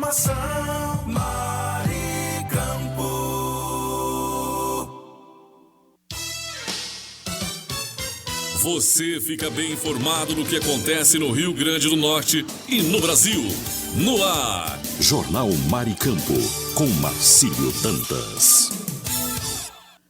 informação. Maricampo. Você fica bem informado do que acontece no Rio Grande do Norte e no Brasil. No ar. Jornal Maricampo, com Marcílio Dantas.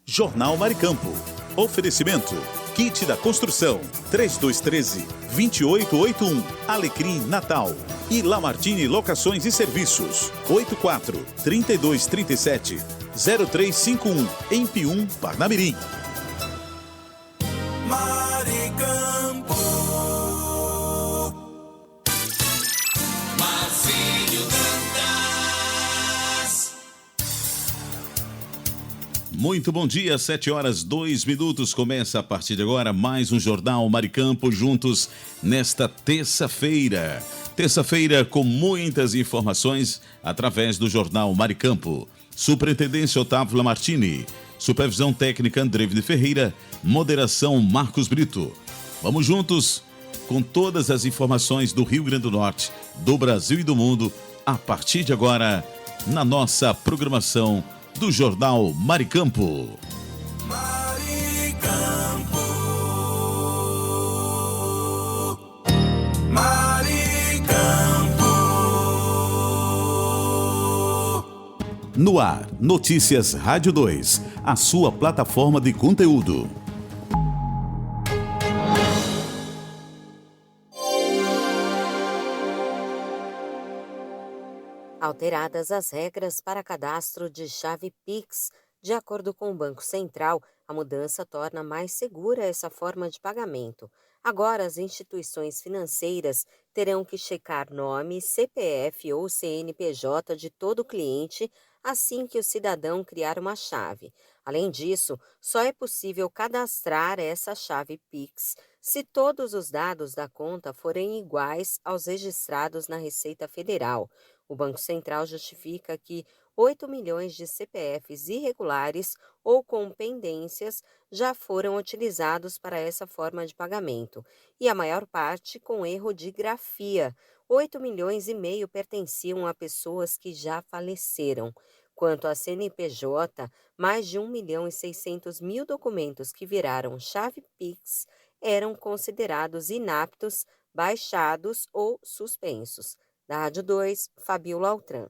Jornal Maricampo. Oferecimento. Kit da Construção. 3213-2881. Alecrim Natal. E Lamartine Locações e Serviços. 84-3237-0351. Em Pium, Parnamirim. Maricampo. Marcílio Dantas. Muito bom dia, 7h02. Começa a partir de agora mais um Jornal Maricampo, juntos nesta terça-feira. Terça-feira com muitas informações através do Jornal Maricampo. Superintendência Otávio Lamartine. Supervisão técnica Andrevide Ferreira. Moderação Marcos Brito. Vamos juntos com todas as informações do Rio Grande do Norte, do Brasil e do mundo, a partir de agora, na nossa programação do Jornal Maricampo. Maricampo. Maricampo. No ar, Notícias Rádio 2, a sua plataforma de conteúdo. Alteradas as regras para cadastro de chave Pix. De acordo com o Banco Central, a mudança torna mais segura essa forma de pagamento. Agora, as instituições financeiras terão que checar nome, CPF ou CNPJ de todo cliente assim que o cidadão criar uma chave. Além disso, só é possível cadastrar essa chave Pix se todos os dados da conta forem iguais aos registrados na Receita Federal. O Banco Central justifica que 8 milhões de CPFs irregulares ou com pendências já foram utilizados para essa forma de pagamento, e a maior parte com erro de grafia. 8 milhões e meio pertenciam a pessoas que já faleceram. Quanto à CNPJ, mais de 1.600.000 documentos que viraram chave Pix eram considerados inaptos, baixados ou suspensos. Da Rádio 2, Fabiola Altran.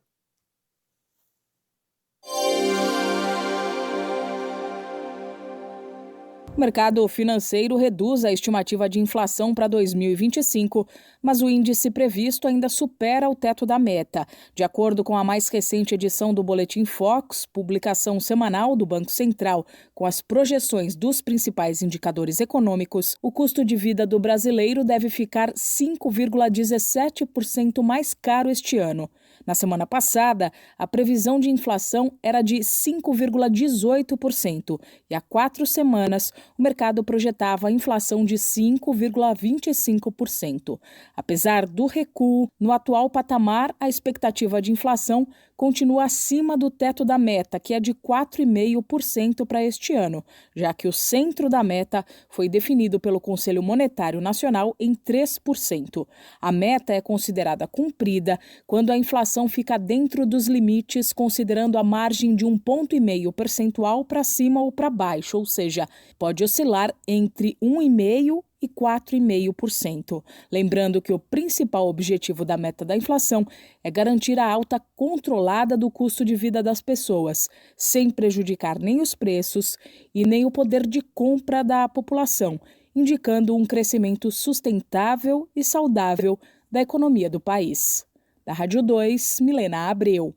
O mercado financeiro reduz a estimativa de inflação para 2025, mas o índice previsto ainda supera o teto da meta. De acordo com a mais recente edição do Boletim Focus, publicação semanal do Banco Central, com as projeções dos principais indicadores econômicos, o custo de vida do brasileiro deve ficar 5,17% mais caro este ano. Na semana passada, a previsão de inflação era de 5,18% e há 4 semanas o mercado projetava a inflação de 5,25%. Apesar do recuo, no atual patamar, a expectativa de inflação continua acima do teto da meta, que é de 4,5% para este ano, já que o centro da meta foi definido pelo Conselho Monetário Nacional em 3%. A meta é considerada cumprida quando a inflação fica dentro dos limites, considerando a margem de 1,5 ponto percentual para cima ou para baixo, ou seja, pode oscilar entre 1,5% e 4,5%. Lembrando que o principal objetivo da meta da inflação é garantir a alta controlada do custo de vida das pessoas, sem prejudicar nem os preços e nem o poder de compra da população, indicando um crescimento sustentável e saudável da economia do país. Da Rádio 2, Milena Abreu.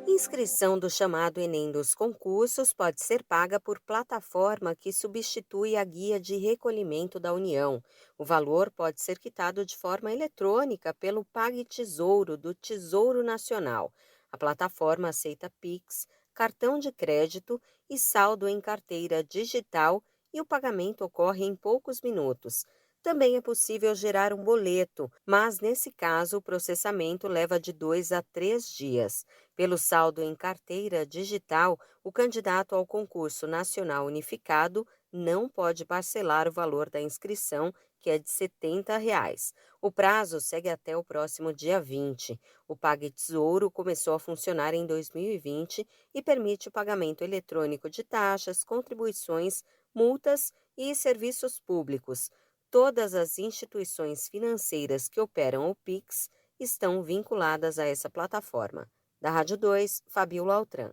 Inscrição do chamado Enem dos concursos pode ser paga por plataforma que substitui a guia de recolhimento da União. O valor pode ser quitado de forma eletrônica pelo PagTesouro do Tesouro Nacional. A plataforma aceita Pix, cartão de crédito e saldo em carteira digital e o pagamento ocorre em poucos minutos. Também é possível gerar um boleto, mas nesse caso o processamento leva de 2 a 3 dias. Pelo saldo em carteira digital, o candidato ao concurso nacional unificado não pode parcelar o valor da inscrição, que é de R$ 70. O prazo segue até o próximo dia 20. O PagTesouro começou a funcionar em 2020 e permite o pagamento eletrônico de taxas, contribuições, multas e serviços públicos. Todas as instituições financeiras que operam o Pix estão vinculadas a essa plataforma. Da Rádio 2, Fabiola Altran.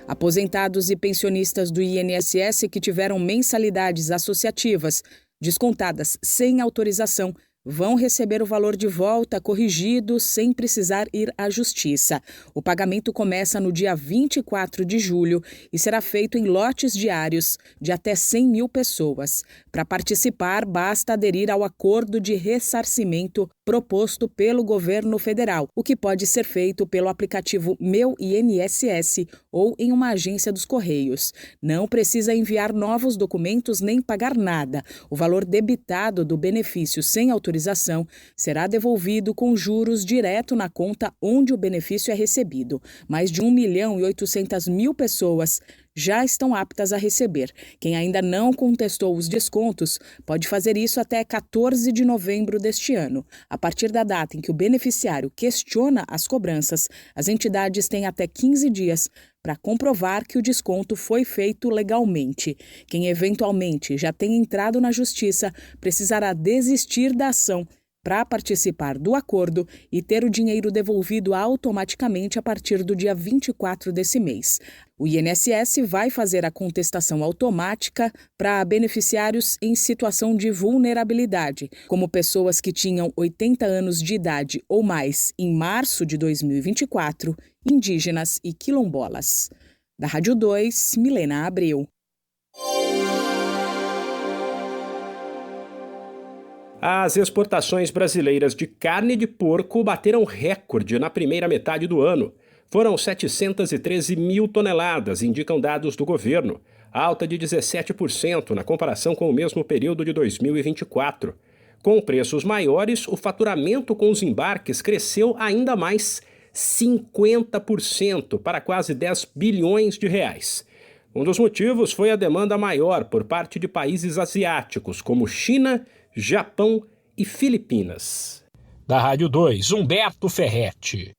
Aposentados e pensionistas do INSS que tiveram mensalidades associativas descontadas sem autorização vão receber o valor de volta corrigido sem precisar ir à Justiça. O pagamento começa no dia 24 de julho e será feito em lotes diários de até 100 mil pessoas. Para participar, basta aderir ao acordo de ressarcimento proposto pelo governo federal, o que pode ser feito pelo aplicativo Meu INSS ou em uma agência dos Correios. Não precisa enviar novos documentos nem pagar nada. O valor debitado do benefício sem autorização será devolvido com juros direto na conta onde o benefício é recebido. Mais de 1.800.000 pessoas já estão aptas a receber. Quem ainda não contestou os descontos pode fazer isso até 14 de novembro deste ano. A partir da data em que o beneficiário questiona as cobranças, as entidades têm até 15 dias para comprovar que o desconto foi feito legalmente. Quem eventualmente já tem entrado na Justiça precisará desistir da ação para participar do acordo e ter o dinheiro devolvido automaticamente a partir do dia 24 desse mês. O INSS vai fazer a contestação automática para beneficiários em situação de vulnerabilidade, como pessoas que tinham 80 anos de idade ou mais em março de 2024, indígenas e quilombolas. Da Rádio 2, Milena Abreu. As exportações brasileiras de carne de porco bateram recorde na primeira metade do ano. Foram 713 mil toneladas, indicam dados do governo, alta de 17% na comparação com o mesmo período de 2024. Com preços maiores, o faturamento com os embarques cresceu ainda mais 50% para quase 10 bilhões de reais. Um dos motivos foi a demanda maior por parte de países asiáticos, como China, Japão e Filipinas. Da Rádio 2, Humberto Ferretti.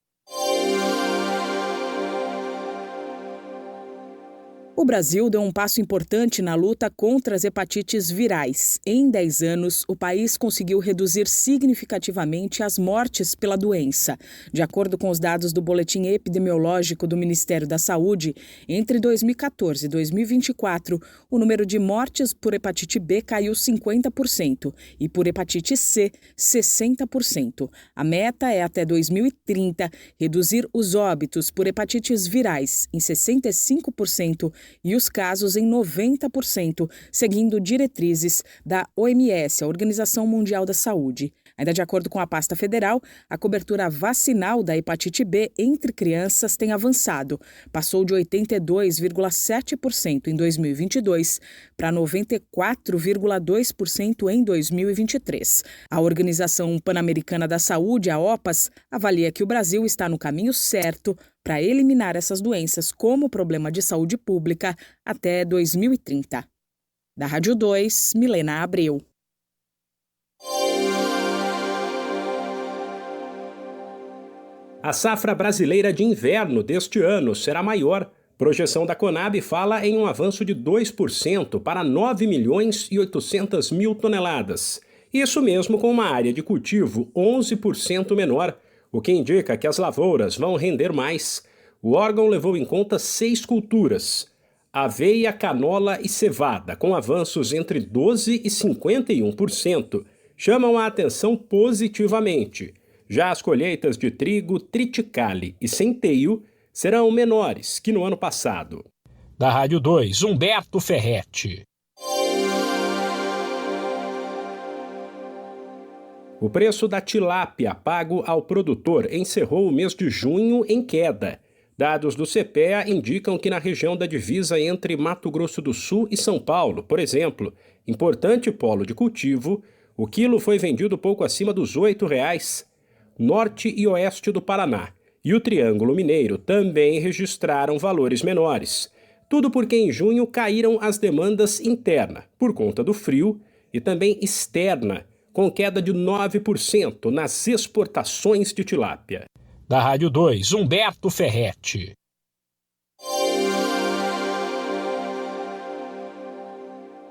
O Brasil deu um passo importante na luta contra as hepatites virais. Em 10 anos, o país conseguiu reduzir significativamente as mortes pela doença. De acordo com os dados do Boletim Epidemiológico do Ministério da Saúde, entre 2014 e 2024, o número de mortes por hepatite B caiu 50% e por hepatite C, 60%. A meta é, até 2030, reduzir os óbitos por hepatites virais em 65% e os casos em 90%, seguindo diretrizes da OMS, a Organização Mundial da Saúde. Ainda de acordo com a pasta federal, a cobertura vacinal da hepatite B entre crianças tem avançado. Passou de 82,7% em 2022 para 94,2% em 2023. A Organização Pan-Americana da Saúde, a OPAS, avalia que o Brasil está no caminho certo para eliminar essas doenças como problema de saúde pública até 2030. Da Rádio 2, Milena Abreu. A safra brasileira de inverno deste ano será maior. Projeção da Conab fala em um avanço de 2% para 9.800.000 toneladas. Isso mesmo com uma área de cultivo 11% menor, o que indica que as lavouras vão render mais. O órgão levou em conta 6 culturas: aveia, canola e cevada, com avanços entre 12% e 51%, chamam a atenção positivamente. Já as colheitas de trigo, triticale e centeio serão menores que no ano passado. Da Rádio 2, Humberto Ferretti. O preço da tilápia pago ao produtor encerrou o mês de junho em queda. Dados do CPEA indicam que na região da divisa entre Mato Grosso do Sul e São Paulo, por exemplo, importante polo de cultivo, o quilo foi vendido pouco acima dos R$ 8,00. Norte e oeste do Paraná e o Triângulo Mineiro também registraram valores menores. Tudo porque em junho caíram as demandas interna, por conta do frio, e também externa, com queda de 9% nas exportações de tilápia. Da Rádio 2, Humberto Ferretti.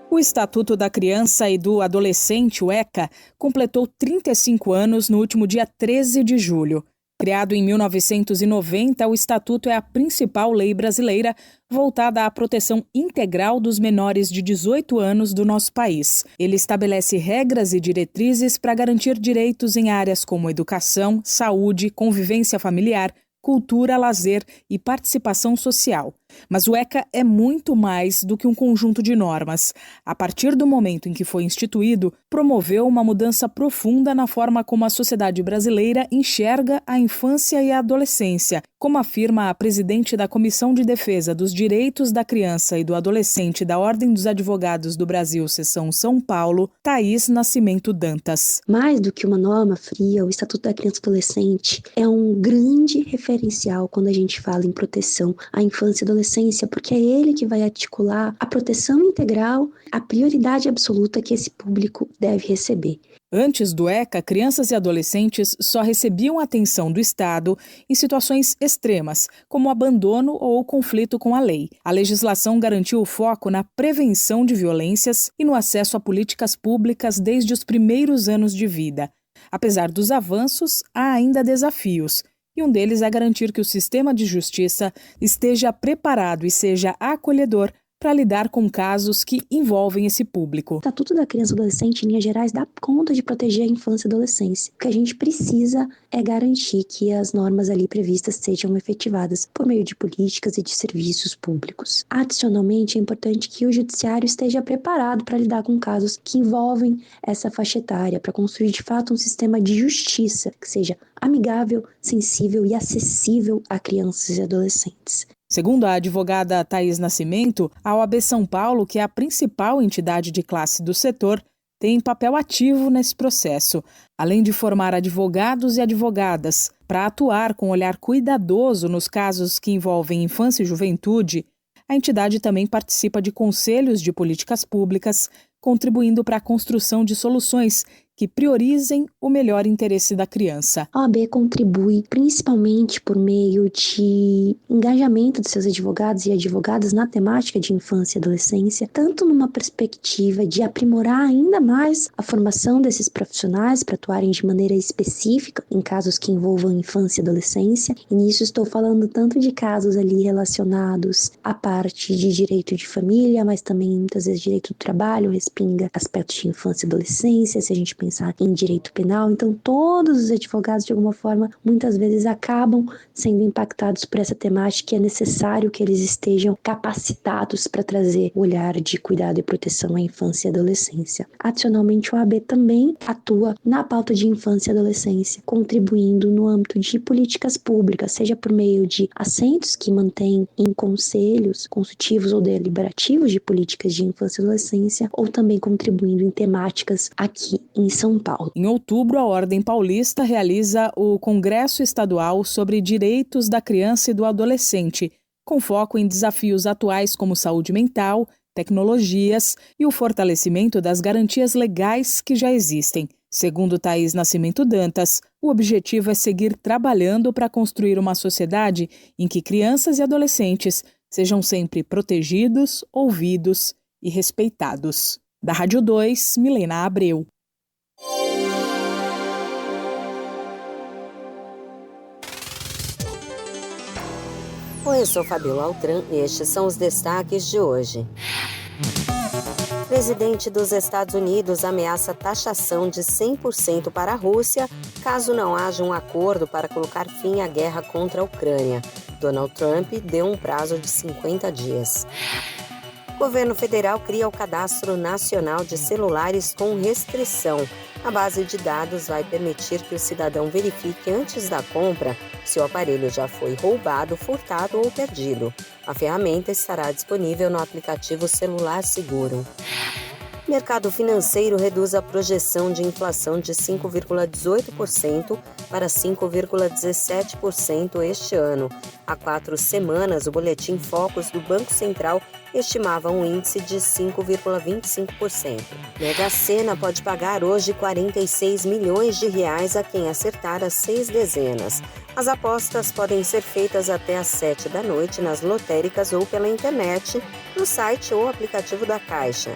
O Estatuto da Criança e do Adolescente, o ECA, completou 35 anos no último dia 13 de julho. Criado em 1990, o Estatuto é a principal lei brasileira voltada à proteção integral dos menores de 18 anos do nosso país. Ele estabelece regras e diretrizes para garantir direitos em áreas como educação, saúde, convivência familiar, cultura, lazer e participação social. Mas o ECA é muito mais do que um conjunto de normas. A partir do momento em que foi instituído, promoveu uma mudança profunda na forma como a sociedade brasileira enxerga a infância e a adolescência, como afirma a presidente da Comissão de Defesa dos Direitos da Criança e do Adolescente da Ordem dos Advogados do Brasil, Seção São Paulo, Thaís Nascimento Dantas. Mais do que uma norma fria, o Estatuto da Criança e Adolescente é um grande referencial quando a gente fala em proteção à infância e adolescência, porque é ele que vai articular a proteção integral, a prioridade absoluta que esse público deve receber. Antes do ECA, crianças e adolescentes só recebiam atenção do Estado em situações extremas, como abandono ou conflito com a lei. A legislação garantiu o foco na prevenção de violências e no acesso a políticas públicas desde os primeiros anos de vida. Apesar dos avanços, há ainda desafios. E um deles é garantir que o sistema de justiça esteja preparado e seja acolhedor para lidar com casos que envolvem esse público. O Estatuto da Criança e Adolescente, em linhas gerais, dá conta de proteger a infância e a adolescência. O que a gente precisa é garantir que as normas ali previstas sejam efetivadas por meio de políticas e de serviços públicos. Adicionalmente, é importante que o judiciário esteja preparado para lidar com casos que envolvem essa faixa etária, para construir de fato um sistema de justiça que seja amigável, sensível e acessível a crianças e adolescentes. Segundo a advogada Thaís Nascimento, a OAB São Paulo, que é a principal entidade de classe do setor, tem papel ativo nesse processo, além de formar advogados e advogadas para atuar com olhar cuidadoso nos casos que envolvem infância e juventude. A entidade também participa de conselhos de políticas públicas, contribuindo para a construção de soluções que priorizem o melhor interesse da criança. A OAB contribui principalmente por meio de engajamento de seus advogados e advogadas na temática de infância e adolescência, tanto numa perspectiva de aprimorar ainda mais a formação desses profissionais para atuarem de maneira específica em casos que envolvam infância e adolescência, e nisso estou falando tanto de casos ali relacionados à parte de direito de família, mas também muitas vezes direito do trabalho, respinga aspectos de infância e adolescência, se a gente pensar em direito penal. Então todos os advogados de alguma forma muitas vezes acabam sendo impactados por essa temática e é necessário que eles estejam capacitados para trazer o olhar de cuidado e proteção à infância e adolescência. Adicionalmente, o OAB também atua na pauta de infância e adolescência, contribuindo no âmbito de políticas públicas, seja por meio de assentos que mantêm em conselhos consultivos ou deliberativos de políticas de infância e adolescência, ou também contribuindo em temáticas aqui em São Paulo. Em outubro, a Ordem Paulista realiza o Congresso Estadual sobre Direitos da Criança e do Adolescente, com foco em desafios atuais como saúde mental, tecnologias e o fortalecimento das garantias legais que já existem. Segundo Thaís Nascimento Dantas, o objetivo é seguir trabalhando para construir uma sociedade em que crianças e adolescentes sejam sempre protegidos, ouvidos e respeitados. Da Rádio 2, Milena Abreu. Oi, eu sou Fabiola Altran e estes são os destaques de hoje. Presidente dos Estados Unidos ameaça taxação de 100% para a Rússia caso não haja um acordo para colocar fim à guerra contra a Ucrânia. Donald Trump deu um prazo de 50 dias. O governo federal cria o Cadastro Nacional de Celulares com restrição. A base de dados vai permitir que o cidadão verifique antes da compra se o aparelho já foi roubado, furtado ou perdido. A ferramenta estará disponível no aplicativo Celular Seguro. Mercado financeiro reduz a projeção de inflação de 5,18% para 5,17% este ano. Há 4 semanas, o boletim Focus do Banco Central estimava um índice de 5,25%. Mega Sena pode pagar hoje 46 milhões de reais a quem acertar as 6 dezenas. As apostas podem ser feitas até às 7 da noite nas lotéricas ou pela internet, no site ou aplicativo da Caixa.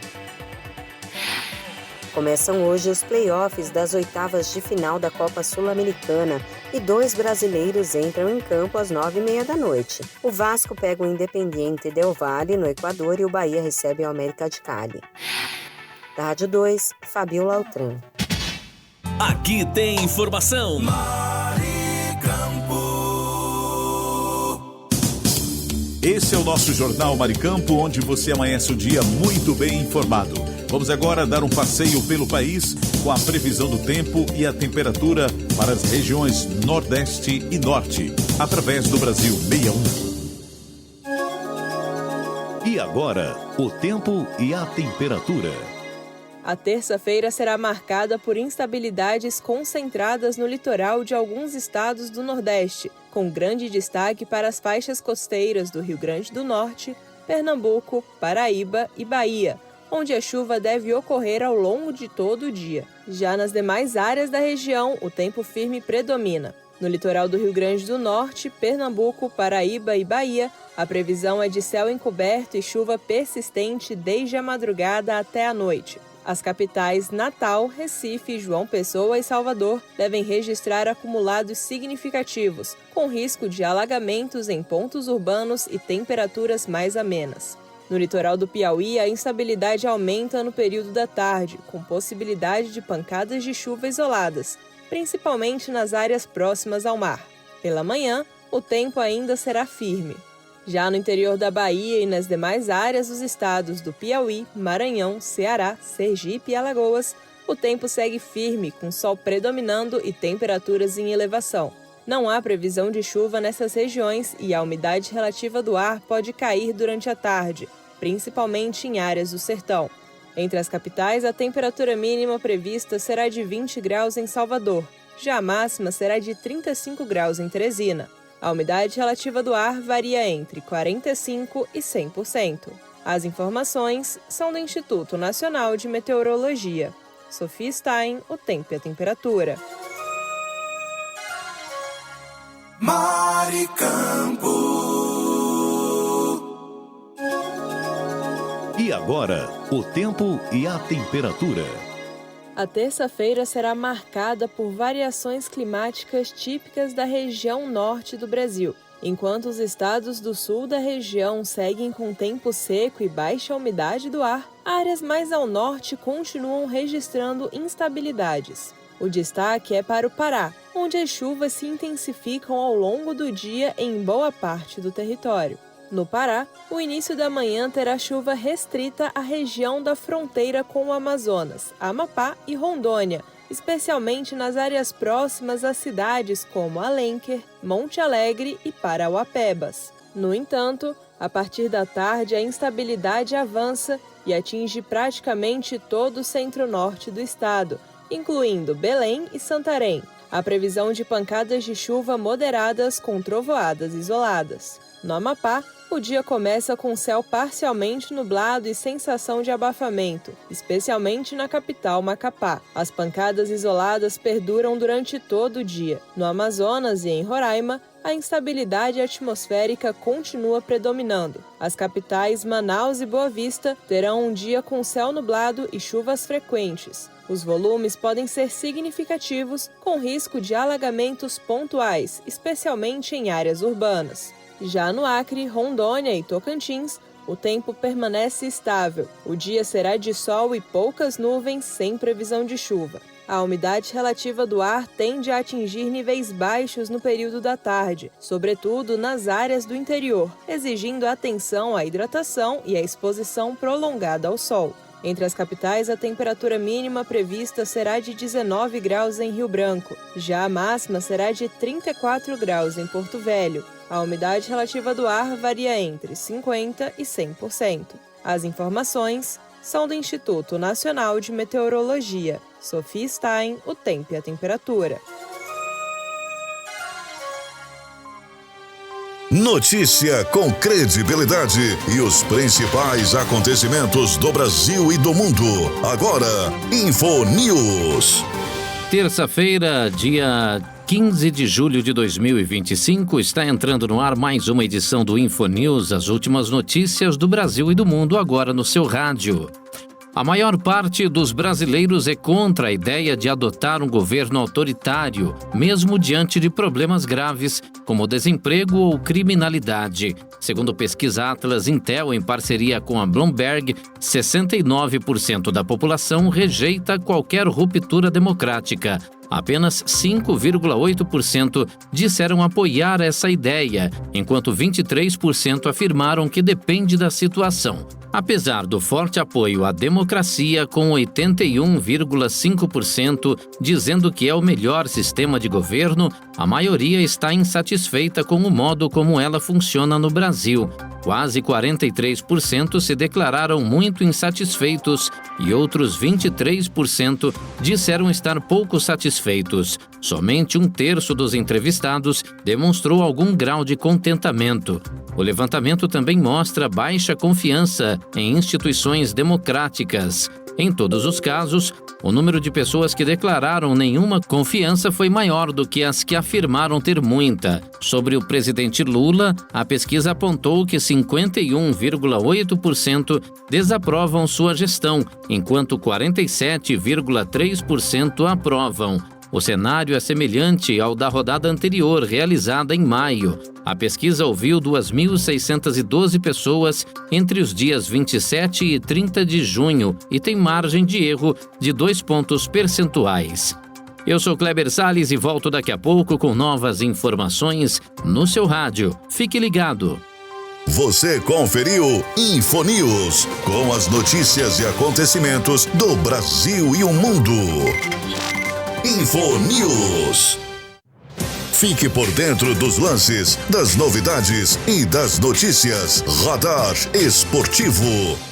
Começam hoje os playoffs das oitavas de final da Copa Sul-Americana e 2 brasileiros entram em campo às 9h30 da noite. O Vasco pega o Independiente Del Valle no Equador e o Bahia recebe o América de Cali. Da Rádio 2, Fabiola Altran. Aqui tem informação. Esse é o nosso Jornal Maricampo, onde você amanhece o dia muito bem informado. Vamos agora dar um passeio pelo país com a previsão do tempo e a temperatura para as regiões Nordeste e Norte, através do Brasil 61. E agora, o tempo e a temperatura. A terça-feira será marcada por instabilidades concentradas no litoral de alguns estados do Nordeste, com grande destaque para as faixas costeiras do Rio Grande do Norte, Pernambuco, Paraíba e Bahia, onde a chuva deve ocorrer ao longo de todo o dia. Já nas demais áreas da região, o tempo firme predomina. No litoral do Rio Grande do Norte, Pernambuco, Paraíba e Bahia, a previsão é de céu encoberto e chuva persistente desde a madrugada até a noite. As capitais Natal, Recife, João Pessoa e Salvador devem registrar acumulados significativos, com risco de alagamentos em pontos urbanos e temperaturas mais amenas. No litoral do Piauí, a instabilidade aumenta no período da tarde, com possibilidade de pancadas de chuva isoladas, principalmente nas áreas próximas ao mar. Pela manhã, o tempo ainda será firme. Já no interior da Bahia e nas demais áreas dos estados do Piauí, Maranhão, Ceará, Sergipe e Alagoas, o tempo segue firme, com sol predominando e temperaturas em elevação. Não há previsão de chuva nessas regiões e a umidade relativa do ar pode cair durante a tarde, principalmente em áreas do sertão. Entre as capitais, a temperatura mínima prevista será de 20 graus em Salvador, já a máxima será de 35 graus em Teresina. A umidade relativa do ar varia entre 45% e 100%. As informações são do Instituto Nacional de Meteorologia. Sofia Stein, o tempo e a temperatura. Maricampo. E agora, o tempo e a temperatura. A terça-feira será marcada por variações climáticas típicas da região norte do Brasil. Enquanto os estados do sul da região seguem com tempo seco e baixa umidade do ar, áreas mais ao norte continuam registrando instabilidades. O destaque é para o Pará, onde as chuvas se intensificam ao longo do dia em boa parte do território. No Pará, o início da manhã terá chuva restrita à região da fronteira com o Amazonas, Amapá e Rondônia, especialmente nas áreas próximas às cidades como Alenquer, Monte Alegre e Parauapebas. No entanto, a partir da tarde a instabilidade avança e atinge praticamente todo o centro-norte do estado, incluindo Belém e Santarém. Há previsão de pancadas de chuva moderadas com trovoadas isoladas. No Amapá, o dia começa com céu parcialmente nublado e sensação de abafamento, especialmente na capital Macapá. As pancadas isoladas perduram durante todo o dia. No Amazonas e em Roraima, a instabilidade atmosférica continua predominando. As capitais Manaus e Boa Vista terão um dia com céu nublado e chuvas frequentes. Os volumes podem ser significativos, com risco de alagamentos pontuais, especialmente em áreas urbanas. Já no Acre, Rondônia e Tocantins, o tempo permanece estável. O dia será de sol e poucas nuvens, sem previsão de chuva. A umidade relativa do ar tende a atingir níveis baixos no período da tarde, sobretudo nas áreas do interior, exigindo atenção à hidratação e à exposição prolongada ao sol. Entre as capitais, a temperatura mínima prevista será de 19 graus em Rio Branco. Já a máxima será de 34 graus em Porto Velho. A umidade relativa do ar varia entre 50% e 100%. As informações são do Instituto Nacional de Meteorologia. Sofia Stein, o tempo e a temperatura. Notícia com credibilidade e os principais acontecimentos do Brasil e do mundo. Agora, InfoNews. Terça-feira, dia 15 de julho de 2025, está entrando no ar mais uma edição do InfoNews, as últimas notícias do Brasil e do mundo agora no seu rádio. A maior parte dos brasileiros é contra a ideia de adotar um governo autoritário, mesmo diante de problemas graves como desemprego ou criminalidade. Segundo pesquisa Atlas Intel, em parceria com a Bloomberg, 69% da população rejeita qualquer ruptura democrática. Apenas 5,8% disseram apoiar essa ideia, enquanto 23% afirmaram que depende da situação. Apesar do forte apoio à democracia, com 81,5% dizendo que é o melhor sistema de governo, a maioria está insatisfeita com o modo como ela funciona no Brasil. Quase 43% se declararam muito insatisfeitos e outros 23% disseram estar pouco satisfeitos. Somente 1/3 dos entrevistados demonstrou algum grau de contentamento. O levantamento também mostra baixa confiança em instituições democráticas. Em todos os casos, o número de pessoas que declararam nenhuma confiança foi maior do que as que afirmaram ter muita. Sobre o presidente Lula, a pesquisa apontou que 51,8% desaprovam sua gestão, enquanto 47,3% aprovam. O cenário é semelhante ao da rodada anterior, realizada em maio. A pesquisa ouviu 2.612 pessoas entre os dias 27 e 30 de junho e tem margem de erro de 2 pontos percentuais. Eu sou Kleber Salles e volto daqui a pouco com novas informações no seu rádio. Fique ligado. Você conferiu InfoNews, com as notícias e acontecimentos do Brasil e o mundo. InfoNews. Fique por dentro dos lances, das novidades e das notícias. Radar Esportivo.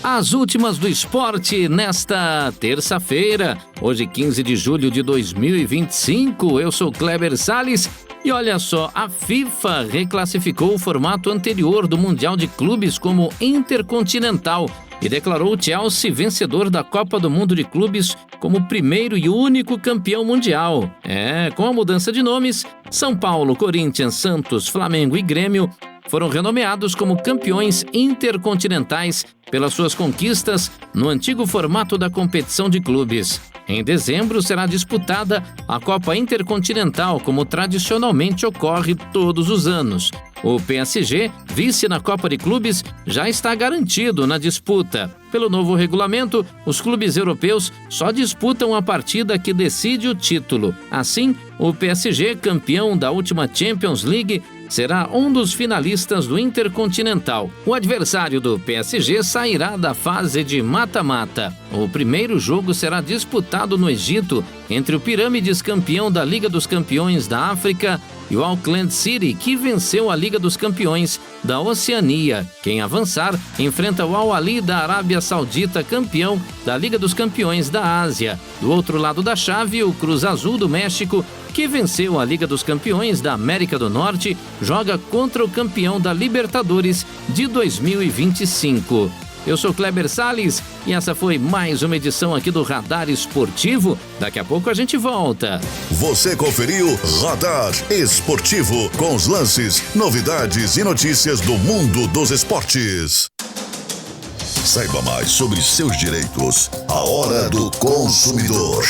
As últimas do esporte nesta terça-feira, hoje 15 de julho de 2025. Eu sou Kleber Salles. E olha só, a FIFA reclassificou o formato anterior do Mundial de Clubes como intercontinental e declarou o Chelsea vencedor da Copa do Mundo de Clubes como o primeiro e único campeão mundial. Com a mudança de nomes, São Paulo, Corinthians, Santos, Flamengo e Grêmio foram renomeados como campeões intercontinentais pelas suas conquistas no antigo formato da competição de clubes. Em dezembro será disputada a Copa Intercontinental, como tradicionalmente ocorre todos os anos. O PSG, vice na Copa de Clubes, já está garantido na disputa. Pelo novo regulamento, os clubes europeus só disputam a partida que decide o título. Assim, o PSG, campeão da última Champions League, será um dos finalistas do Intercontinental. O adversário do PSG sairá da fase de mata-mata. O primeiro jogo será disputado no Egito entre o Pirâmides, campeão da Liga dos Campeões da África, e o Auckland City, que venceu a Liga dos Campeões da Oceania. Quem avançar enfrenta o Al Ahly da Arábia Saudita, campeão da Liga dos Campeões da Ásia. Do outro lado da chave, o Cruz Azul do México, que venceu a Liga dos Campeões da América do Norte, joga contra o campeão da Libertadores de 2025. Eu sou Kleber Salles e essa foi mais uma edição aqui do Radar Esportivo. Daqui a pouco a gente volta. Você conferiu Radar Esportivo, com os lances, novidades e notícias do mundo dos esportes. Saiba mais sobre seus direitos. A Hora do Consumidor.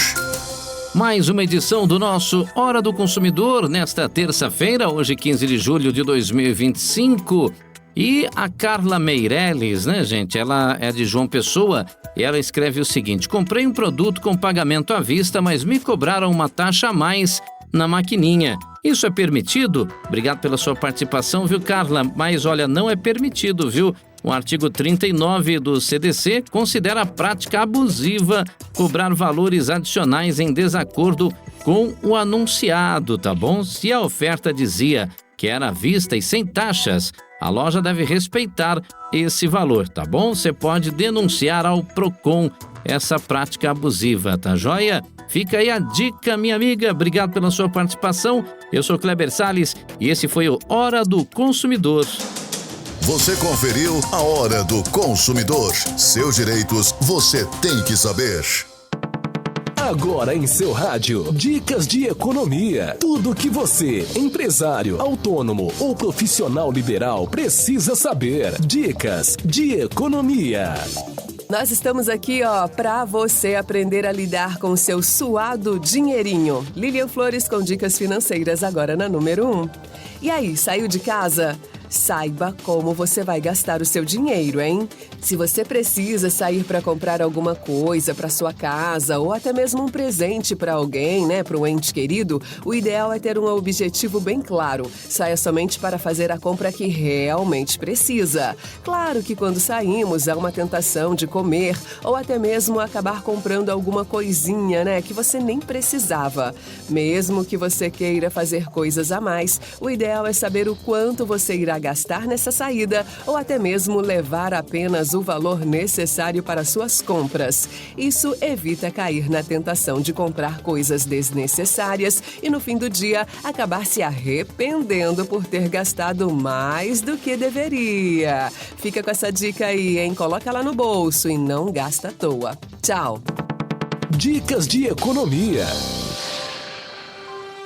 Mais uma edição do nosso Hora do Consumidor nesta terça-feira, hoje 15 de julho de 2025. E a Carla Meirelles, né, gente? Ela é de João Pessoa e ela escreve o seguinte: comprei um produto com pagamento à vista, mas me cobraram uma taxa a mais na maquininha. Isso é permitido? Obrigado pela sua participação, viu, Carla? Mas olha, não é permitido, viu? O artigo 39 do CDC considera a prática abusiva cobrar valores adicionais em desacordo com o anunciado, tá bom? Se a oferta dizia que era à vista e sem taxas, a loja deve respeitar esse valor, tá bom? Você pode denunciar ao Procon essa prática abusiva, tá joia? Fica aí a dica, minha amiga. Obrigado pela sua participação. Eu sou Kleber Salles e esse foi o Hora do Consumidor. Você conferiu a Hora do Consumidor. Seus direitos você tem que saber. Agora em seu rádio, dicas de economia. Tudo que você, empresário, autônomo ou profissional liberal, precisa saber. Dicas de economia. Nós estamos aqui, para você aprender a lidar com o seu suado dinheirinho. Lilian Flores com dicas financeiras agora na número 1. E aí, saiu de casa? Saiba como você vai gastar o seu dinheiro, hein? Se você precisa sair para comprar alguma coisa para sua casa ou até mesmo um presente para alguém, né, para um ente querido, o ideal é ter um objetivo bem claro. Saia somente para fazer a compra que realmente precisa. Claro que quando saímos há uma tentação de comer ou até mesmo acabar comprando alguma coisinha, né, que você nem precisava. Mesmo que você queira fazer coisas a mais, o ideal é saber o quanto você irá gastar nessa saída ou até mesmo levar apenas o valor necessário para suas compras. Isso evita cair na tentação de comprar coisas desnecessárias e no fim do dia acabar se arrependendo por ter gastado mais do que deveria. Fica com essa dica aí, hein? Coloca lá no bolso e não gasta à toa. Tchau! Dicas de economia.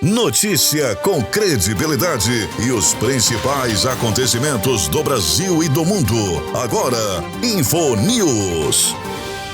Notícia com credibilidade e os principais acontecimentos do Brasil e do mundo. Agora, InfoNews.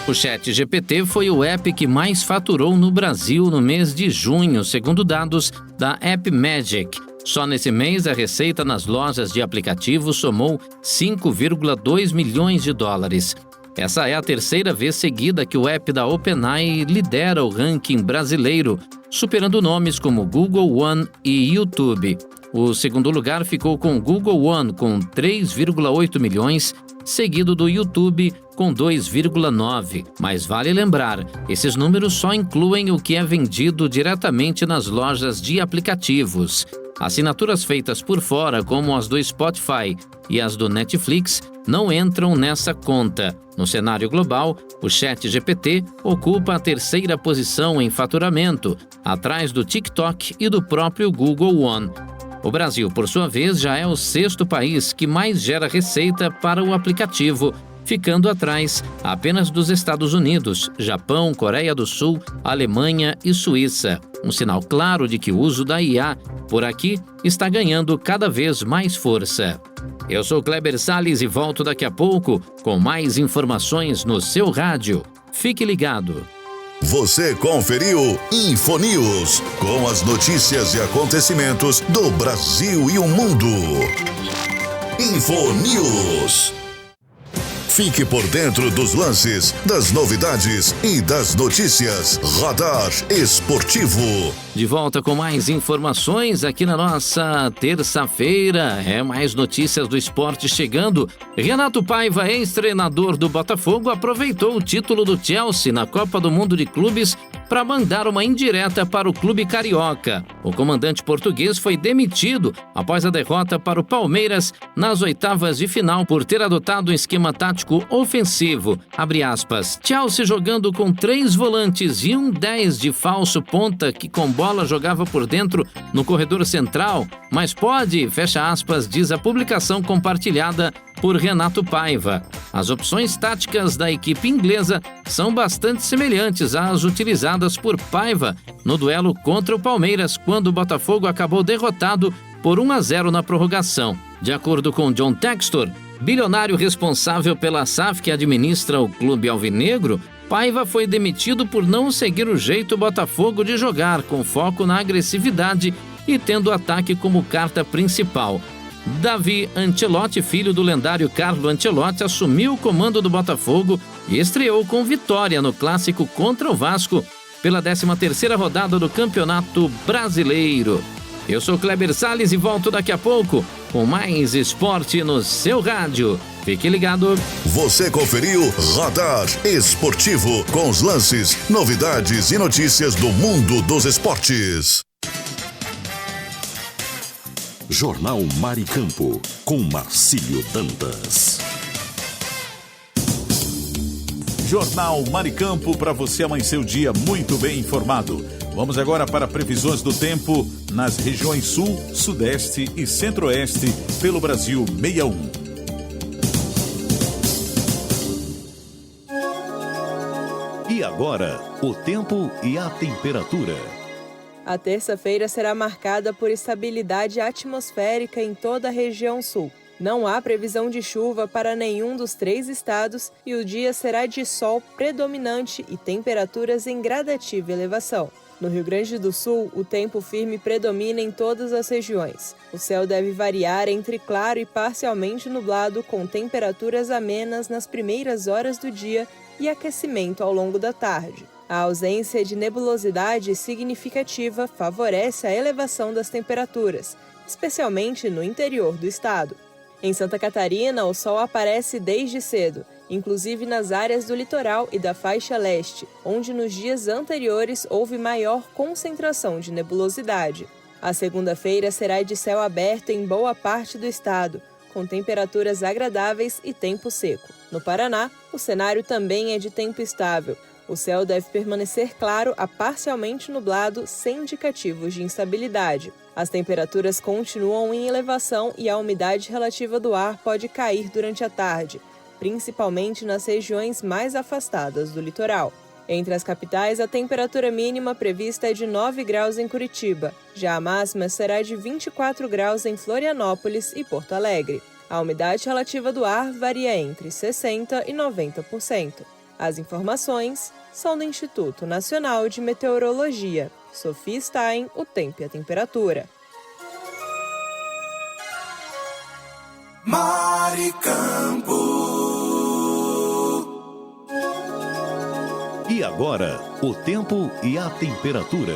O ChatGPT foi o app que mais faturou no Brasil no mês de junho, segundo dados da AppMagic. Só nesse mês, a receita nas lojas de aplicativos somou 5,2 milhões de dólares. Essa é a terceira vez seguida que o app da OpenAI lidera o ranking brasileiro, superando nomes como Google One e YouTube. O segundo lugar ficou com Google One, com 3,8 milhões, seguido do YouTube, com 2,9. Mas vale lembrar, esses números só incluem o que é vendido diretamente nas lojas de aplicativos. Assinaturas feitas por fora, como as do Spotify e as do Netflix, não entram nessa conta. No cenário global, o ChatGPT ocupa a terceira posição em faturamento, atrás do TikTok e do próprio Google One. O Brasil, por sua vez, já é o sexto país que mais gera receita para o aplicativo, ficando atrás apenas dos Estados Unidos, Japão, Coreia do Sul, Alemanha e Suíça. Um sinal claro de que o uso da IA por aqui está ganhando cada vez mais força. Eu sou Kleber Salles e volto daqui a pouco com mais informações no seu rádio. Fique ligado. Você conferiu InfoNews, com as notícias e acontecimentos do Brasil e o mundo. InfoNews. Fique por dentro dos lances, das novidades e das notícias. Radar Esportivo. De volta com mais informações aqui na nossa terça-feira. Mais notícias do esporte chegando. Renato Paiva, ex-treinador do Botafogo, aproveitou o título do Chelsea na Copa do Mundo de Clubes para mandar uma indireta para o clube carioca. O comandante português foi demitido após a derrota para o Palmeiras nas oitavas de final por ter adotado um esquema tático ofensivo. Abre aspas. Chelsea jogando com 3 volantes e um 10 de falso ponta que com bola jogava por dentro no corredor central, mas pode, fecha aspas, diz a publicação compartilhada por Renato Paiva. As opções táticas da equipe inglesa são bastante semelhantes às utilizadas por Paiva no duelo contra o Palmeiras, quando o Botafogo acabou derrotado por 1-0 na prorrogação. De acordo com John Textor, bilionário responsável pela SAF que administra o clube alvinegro, Paiva foi demitido por não seguir o jeito Botafogo de jogar, com foco na agressividade e tendo o ataque como carta principal. Davi Ancelotti, filho do lendário Carlo Ancelotti, assumiu o comando do Botafogo e estreou com vitória no clássico contra o Vasco pela 13ª rodada do Campeonato Brasileiro. Eu sou Kleber Salles e volto daqui a pouco com mais esporte no seu rádio. Fique ligado. Você conferiu Radar Esportivo, com os lances, novidades e notícias do mundo dos esportes. Jornal Mar e Campo, com Marcílio Dantas. Jornal Mar e Campo, para você amanhecer o dia muito bem informado. Vamos agora para previsões do tempo nas regiões Sul, Sudeste e Centro-Oeste pelo Brasil 61. E agora, o tempo e a temperatura. A terça-feira será marcada por estabilidade atmosférica em toda a região sul. Não há previsão de chuva para nenhum dos 3 estados e o dia será de sol predominante e temperaturas em gradativa elevação. No Rio Grande do Sul, o tempo firme predomina em todas as regiões. O céu deve variar entre claro e parcialmente nublado, com temperaturas amenas nas primeiras horas do dia e aquecimento ao longo da tarde. A ausência de nebulosidade significativa favorece a elevação das temperaturas, especialmente no interior do estado. Em Santa Catarina, o sol aparece desde cedo, inclusive nas áreas do litoral e da faixa leste, onde nos dias anteriores houve maior concentração de nebulosidade. A segunda-feira será de céu aberto em boa parte do estado, com temperaturas agradáveis e tempo seco. No Paraná, o cenário também é de tempo estável. O céu deve permanecer claro a parcialmente nublado, sem indicativos de instabilidade. As temperaturas continuam em elevação e a umidade relativa do ar pode cair durante a tarde, principalmente nas regiões mais afastadas do litoral. Entre as capitais, a temperatura mínima prevista é de 9 graus em Curitiba. Já a máxima será de 24 graus em Florianópolis e Porto Alegre. A umidade relativa do ar varia entre 60% e 90%. As informações são do Instituto Nacional de Meteorologia. Sofia Stein, o tempo e a temperatura. Mar e Campo. E agora, o tempo e a temperatura.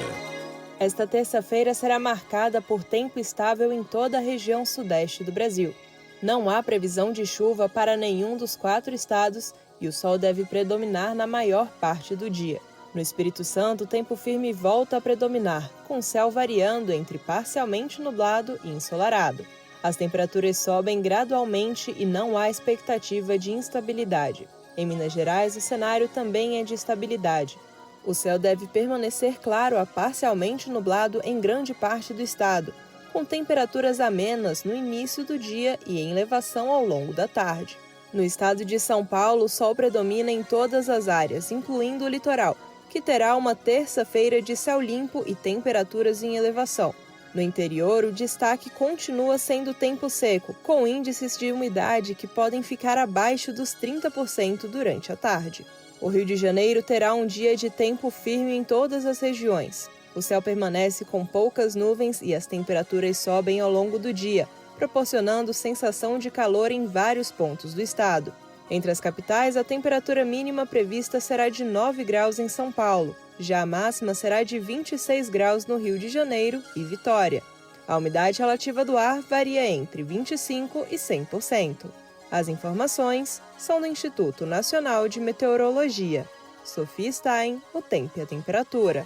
Esta terça-feira será marcada por tempo estável em toda a região sudeste do Brasil. Não há previsão de chuva para nenhum dos 4 estados e o sol deve predominar na maior parte do dia. No Espírito Santo, o tempo firme volta a predominar, com o céu variando entre parcialmente nublado e ensolarado. As temperaturas sobem gradualmente e não há expectativa de instabilidade. Em Minas Gerais, o cenário também é de estabilidade. O céu deve permanecer claro a parcialmente nublado em grande parte do estado, com temperaturas amenas no início do dia e em elevação ao longo da tarde. No estado de São Paulo, o sol predomina em todas as áreas, incluindo o litoral, que terá uma terça-feira de céu limpo e temperaturas em elevação. No interior, o destaque continua sendo tempo seco, com índices de umidade que podem ficar abaixo dos 30% durante a tarde. O Rio de Janeiro terá um dia de tempo firme em todas as regiões. O céu permanece com poucas nuvens e as temperaturas sobem ao longo do dia, proporcionando sensação de calor em vários pontos do estado. Entre as capitais, a temperatura mínima prevista será de 9 graus em São Paulo. Já a máxima será de 26 graus no Rio de Janeiro e Vitória. A umidade relativa do ar varia entre 25% e 100%. As informações são do Instituto Nacional de Meteorologia. Sofia Stein, o tempo e a temperatura.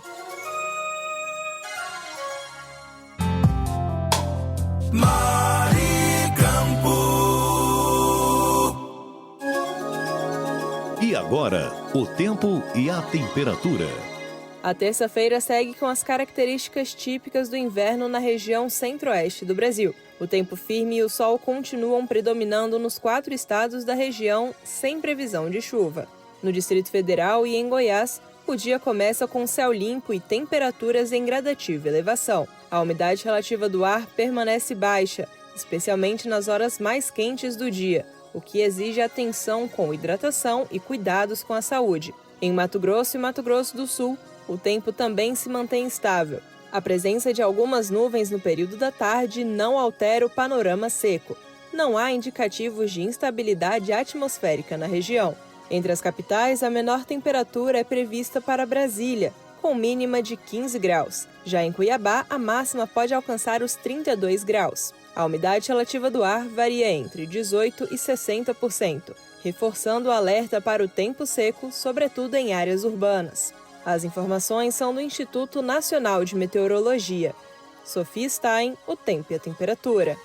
Mar e Campo. E agora, o tempo e a temperatura. A terça-feira segue com as características típicas do inverno na região centro-oeste do Brasil. O tempo firme e o sol continuam predominando nos 4 estados da região, sem previsão de chuva. No Distrito Federal e em Goiás, o dia começa com céu limpo e temperaturas em gradativa elevação. A umidade relativa do ar permanece baixa, especialmente nas horas mais quentes do dia, o que exige atenção com hidratação e cuidados com a saúde. Em Mato Grosso e Mato Grosso do Sul, o tempo também se mantém estável. A presença de algumas nuvens no período da tarde não altera o panorama seco. Não há indicativos de instabilidade atmosférica na região. Entre as capitais, a menor temperatura é prevista para Brasília, com mínima de 15 graus. Já em Cuiabá, a máxima pode alcançar os 32 graus. A umidade relativa do ar varia entre 18% e 60%, reforçando o alerta para o tempo seco, sobretudo em áreas urbanas. As informações são do Instituto Nacional de Meteorologia. Sofia Stein, o tempo e a temperatura.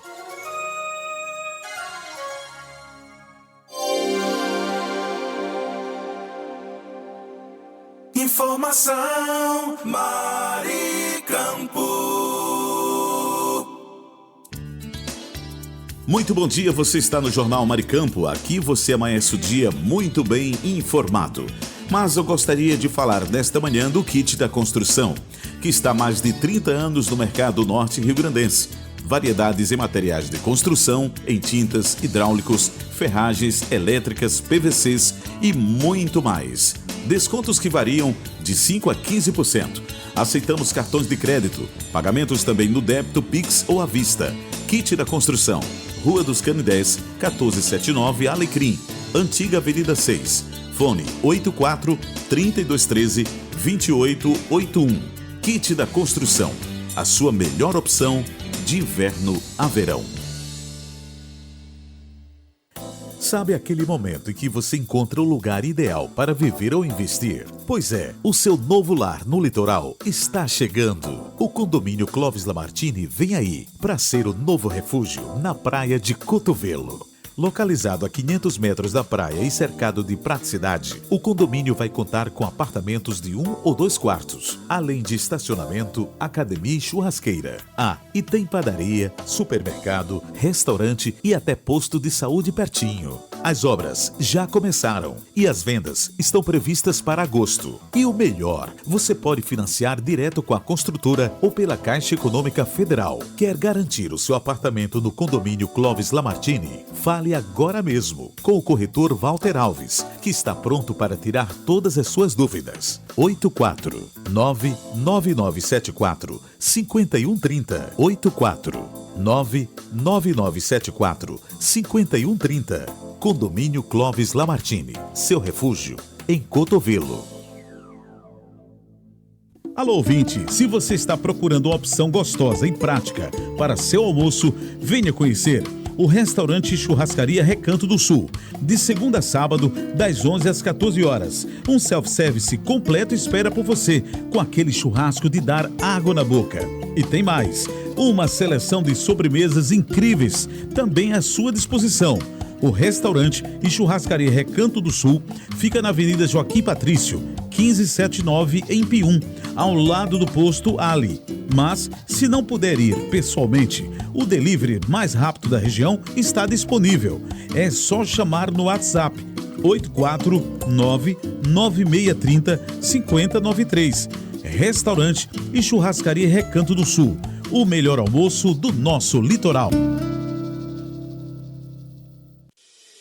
Informação Maricampo. Muito bom dia, você está no Jornal Maricampo. Aqui você amanhece o dia muito bem informado. Mas eu gostaria de falar nesta manhã do kit da construção, que está há mais de 30 anos no mercado norte rio-grandense. Variedades em materiais de construção, em tintas, hidráulicos, ferragens, elétricas, PVCs e muito mais. Descontos que variam de 5% a 15%. Aceitamos cartões de crédito, pagamentos também no débito, Pix ou à vista. Kit da construção, Rua dos Canidés, 1479 Alecrim, Antiga Avenida 6. Fone 84-3213-2881. Kit da construção, a sua melhor opção de inverno a verão. Sabe aquele momento em que você encontra o lugar ideal para viver ou investir? Pois é, o seu novo lar no litoral está chegando. O condomínio Clóvis Lamartine vem aí para ser o novo refúgio na praia de Cotovelo. Localizado a 500 metros da praia e cercado de praticidade, o condomínio vai contar com apartamentos de 1 ou 2 quartos, além de estacionamento, academia e churrasqueira. E tem padaria, supermercado, restaurante e até posto de saúde pertinho. As obras já começaram e as vendas estão previstas para agosto. E o melhor, você pode financiar direto com a construtora ou pela Caixa Econômica Federal. Quer garantir o seu apartamento no condomínio Clóvis Lamartine? Fale agora mesmo com o corretor Walter Alves, que está pronto para tirar todas as suas dúvidas. 84-99974-5130. 84-99974-5130. Condomínio Clóvis Lamartine, seu refúgio em Cotovelo. Alô, ouvinte, se você está procurando uma opção gostosa e prática para seu almoço, venha conhecer o restaurante Churrascaria Recanto do Sul, de segunda a sábado, das 11 às 14 horas. Um self-service completo espera por você, com aquele churrasco de dar água na boca. E tem mais, uma seleção de sobremesas incríveis também à sua disposição. O restaurante e churrascaria Recanto do Sul fica na Avenida Joaquim Patrício, 1579, em Pium, ao lado do posto Ali. Mas, se não puder ir pessoalmente, o delivery mais rápido da região está disponível. É só chamar no WhatsApp 849-9630-5093. Restaurante e churrascaria Recanto do Sul, o melhor almoço do nosso litoral.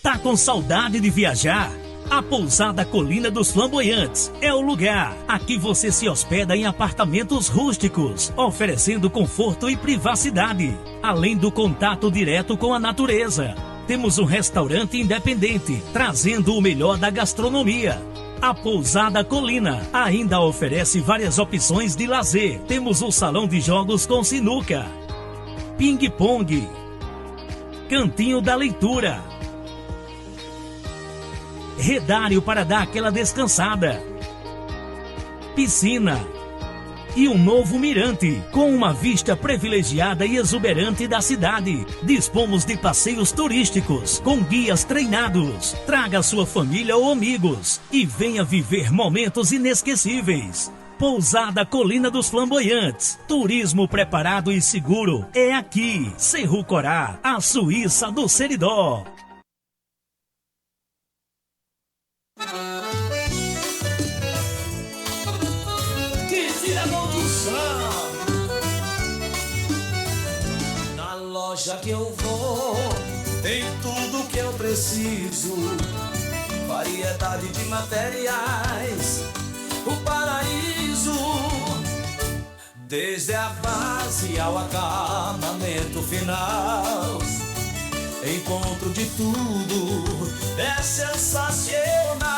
Tá com saudade de viajar? A Pousada Colina dos Flamboyantes é o lugar. Aqui você se hospeda em apartamentos rústicos, oferecendo conforto e privacidade, além do contato direto com a natureza. Temos um restaurante independente, trazendo o melhor da gastronomia. A Pousada Colina ainda oferece várias opções de lazer. Temos um salão de jogos com sinuca, ping-pong, cantinho da leitura, redário para dar aquela descansada, piscina e um novo mirante com uma vista privilegiada e exuberante da cidade. Dispomos de passeios turísticos com guias treinados. Traga sua família ou amigos e venha viver momentos inesquecíveis. Pousada Colina dos Flamboyantes. Turismo preparado e seguro é aqui. Cerro Corá, a Suíça do Seridó. Na loja que eu vou, tem tudo que eu preciso. Variedade de materiais, o paraíso. Desde a base ao acabamento final, encontro de tudo, é sensacional.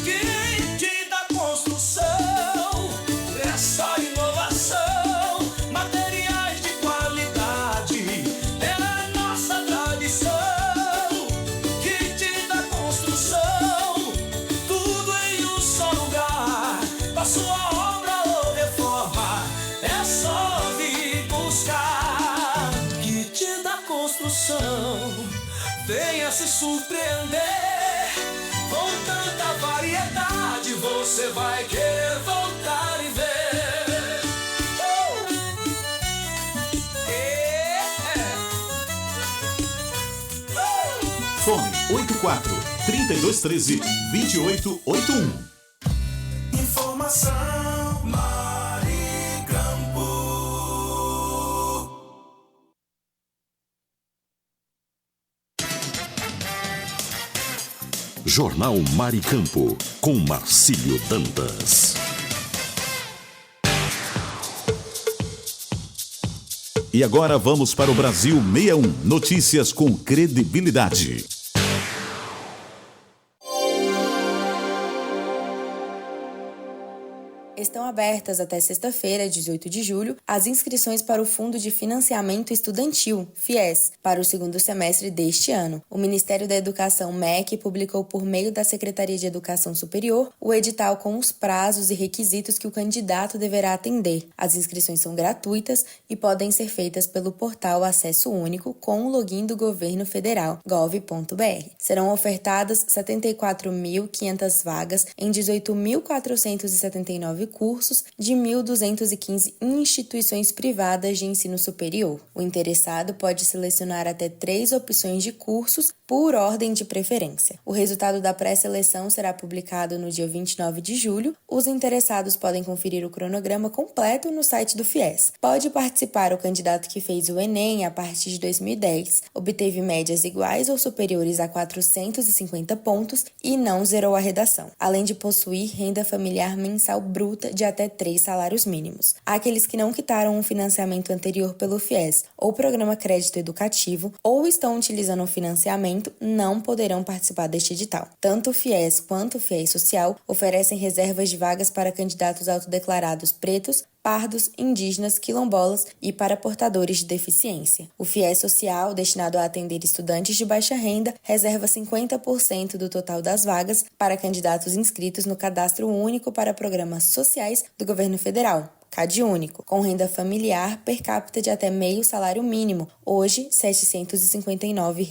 Kit da construção, é só inovação, materiais de qualidade, é a nossa tradição. Kit da construção, tudo em um só lugar, pra sua obra ou reforma, é só vir buscar. emoção. Venha se surpreender. Com tanta variedade, você vai querer voltar e ver. Fone 84-3213-2881. Informação Maricampo. Jornal Maricampo, com Marcílio Dantas. E agora vamos para o Brasil 61. Notícias com credibilidade. Estão abertas até sexta-feira, 18 de julho, as inscrições para o Fundo de Financiamento Estudantil, FIES, para o segundo semestre deste ano. O Ministério da Educação, MEC, publicou por meio da Secretaria de Educação Superior o edital com os prazos e requisitos que o candidato deverá atender. As inscrições são gratuitas e podem ser feitas pelo portal Acesso Único com o login do Governo Federal, gov.br. Serão ofertadas 74.500 vagas em 18.479 cursos de 1.215 instituições privadas de ensino superior. O interessado pode selecionar até 3 opções de cursos por ordem de preferência. O resultado da pré-seleção será publicado no dia 29 de julho. Os interessados podem conferir o cronograma completo no site do FIES. Pode participar o candidato que fez o Enem a partir de 2010, obteve médias iguais ou superiores a 450 pontos e não zerou a redação, além de possuir renda familiar mensal bruta de até 3 salários mínimos. Aqueles que não quitaram um financiamento anterior pelo FIES ou Programa Crédito Educativo ou estão utilizando o financiamento não poderão participar deste edital. Tanto o FIES quanto o FIES Social oferecem reservas de vagas para candidatos autodeclarados pretos, pardos, indígenas, quilombolas e para portadores de deficiência. O FIES Social, destinado a atender estudantes de baixa renda, reserva 50% do total das vagas para candidatos inscritos no Cadastro Único para Programas Sociais do Governo Federal, CadÚnico, com renda familiar per capita de até meio salário mínimo, hoje R$ 759.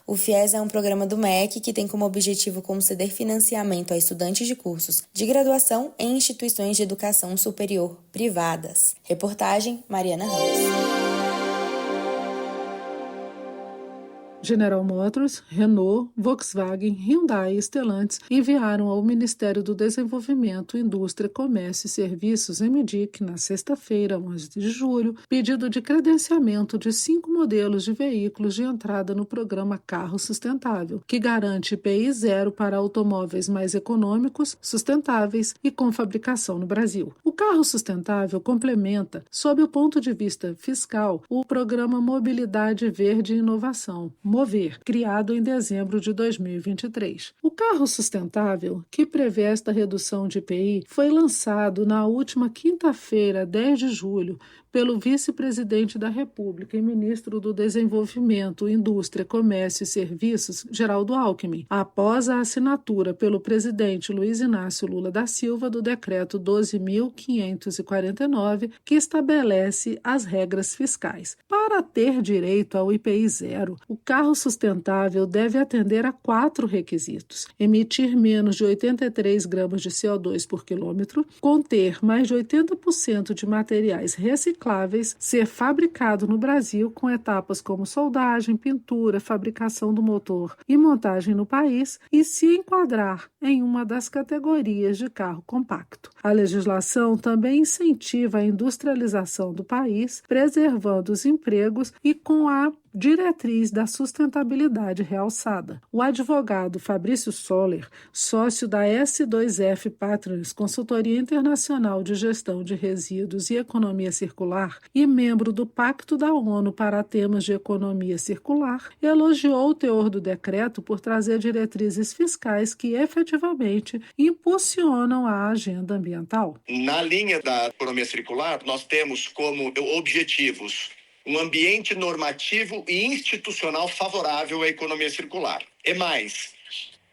O FIES é um programa do MEC que tem como objetivo conceder financiamento a estudantes de cursos de graduação em instituições de educação superior privadas. Reportagem Mariana Ramos. General Motors, Renault, Volkswagen, Hyundai e Stellantis enviaram ao Ministério do Desenvolvimento, Indústria, Comércio e Serviços, MDIC, na sexta-feira, 11 de julho, pedido de credenciamento de 5 modelos de veículos de entrada no programa Carro Sustentável, que garante IPI zero para automóveis mais econômicos, sustentáveis e com fabricação no Brasil. O Carro Sustentável complementa, sob o ponto de vista fiscal, o Programa Mobilidade Verde e Inovação, MOVER, criado em dezembro de 2023. O carro sustentável, que prevê esta redução de IPI, foi lançado na última quinta-feira, 10 de julho, pelo vice-presidente da República e ministro do Desenvolvimento, Indústria, Comércio e Serviços, Geraldo Alckmin, após a assinatura pelo presidente Luiz Inácio Lula da Silva do decreto 12.549, que estabelece as regras fiscais. Para ter direito ao IPI zero, o carro sustentável deve atender a 4 requisitos: emitir menos de 83 gramas de CO2 por quilômetro, conter mais de 80% de materiais recicláveis, ser fabricado no Brasil com etapas como soldagem, pintura, fabricação do motor e montagem no país e se enquadrar em uma das categorias de carro compacto. A legislação também incentiva a industrialização do país, preservando os empregos e com a diretriz da sustentabilidade realçada. O advogado Fabrício Soller, sócio da S2F Partners, consultoria internacional de gestão de resíduos e economia circular e membro do Pacto da ONU para temas de economia circular, elogiou o teor do decreto por trazer diretrizes fiscais que efetivamente impulsionam a agenda ambiental. Na linha da economia circular, nós temos como objetivos um ambiente normativo e institucional favorável à economia circular. E mais,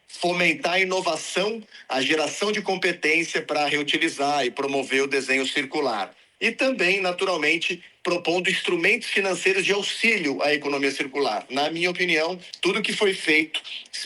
fomentar a inovação, a geração de competência para reutilizar e promover o desenho circular. E também, naturalmente, propondo instrumentos financeiros de auxílio à economia circular. Na minha opinião, tudo que foi feito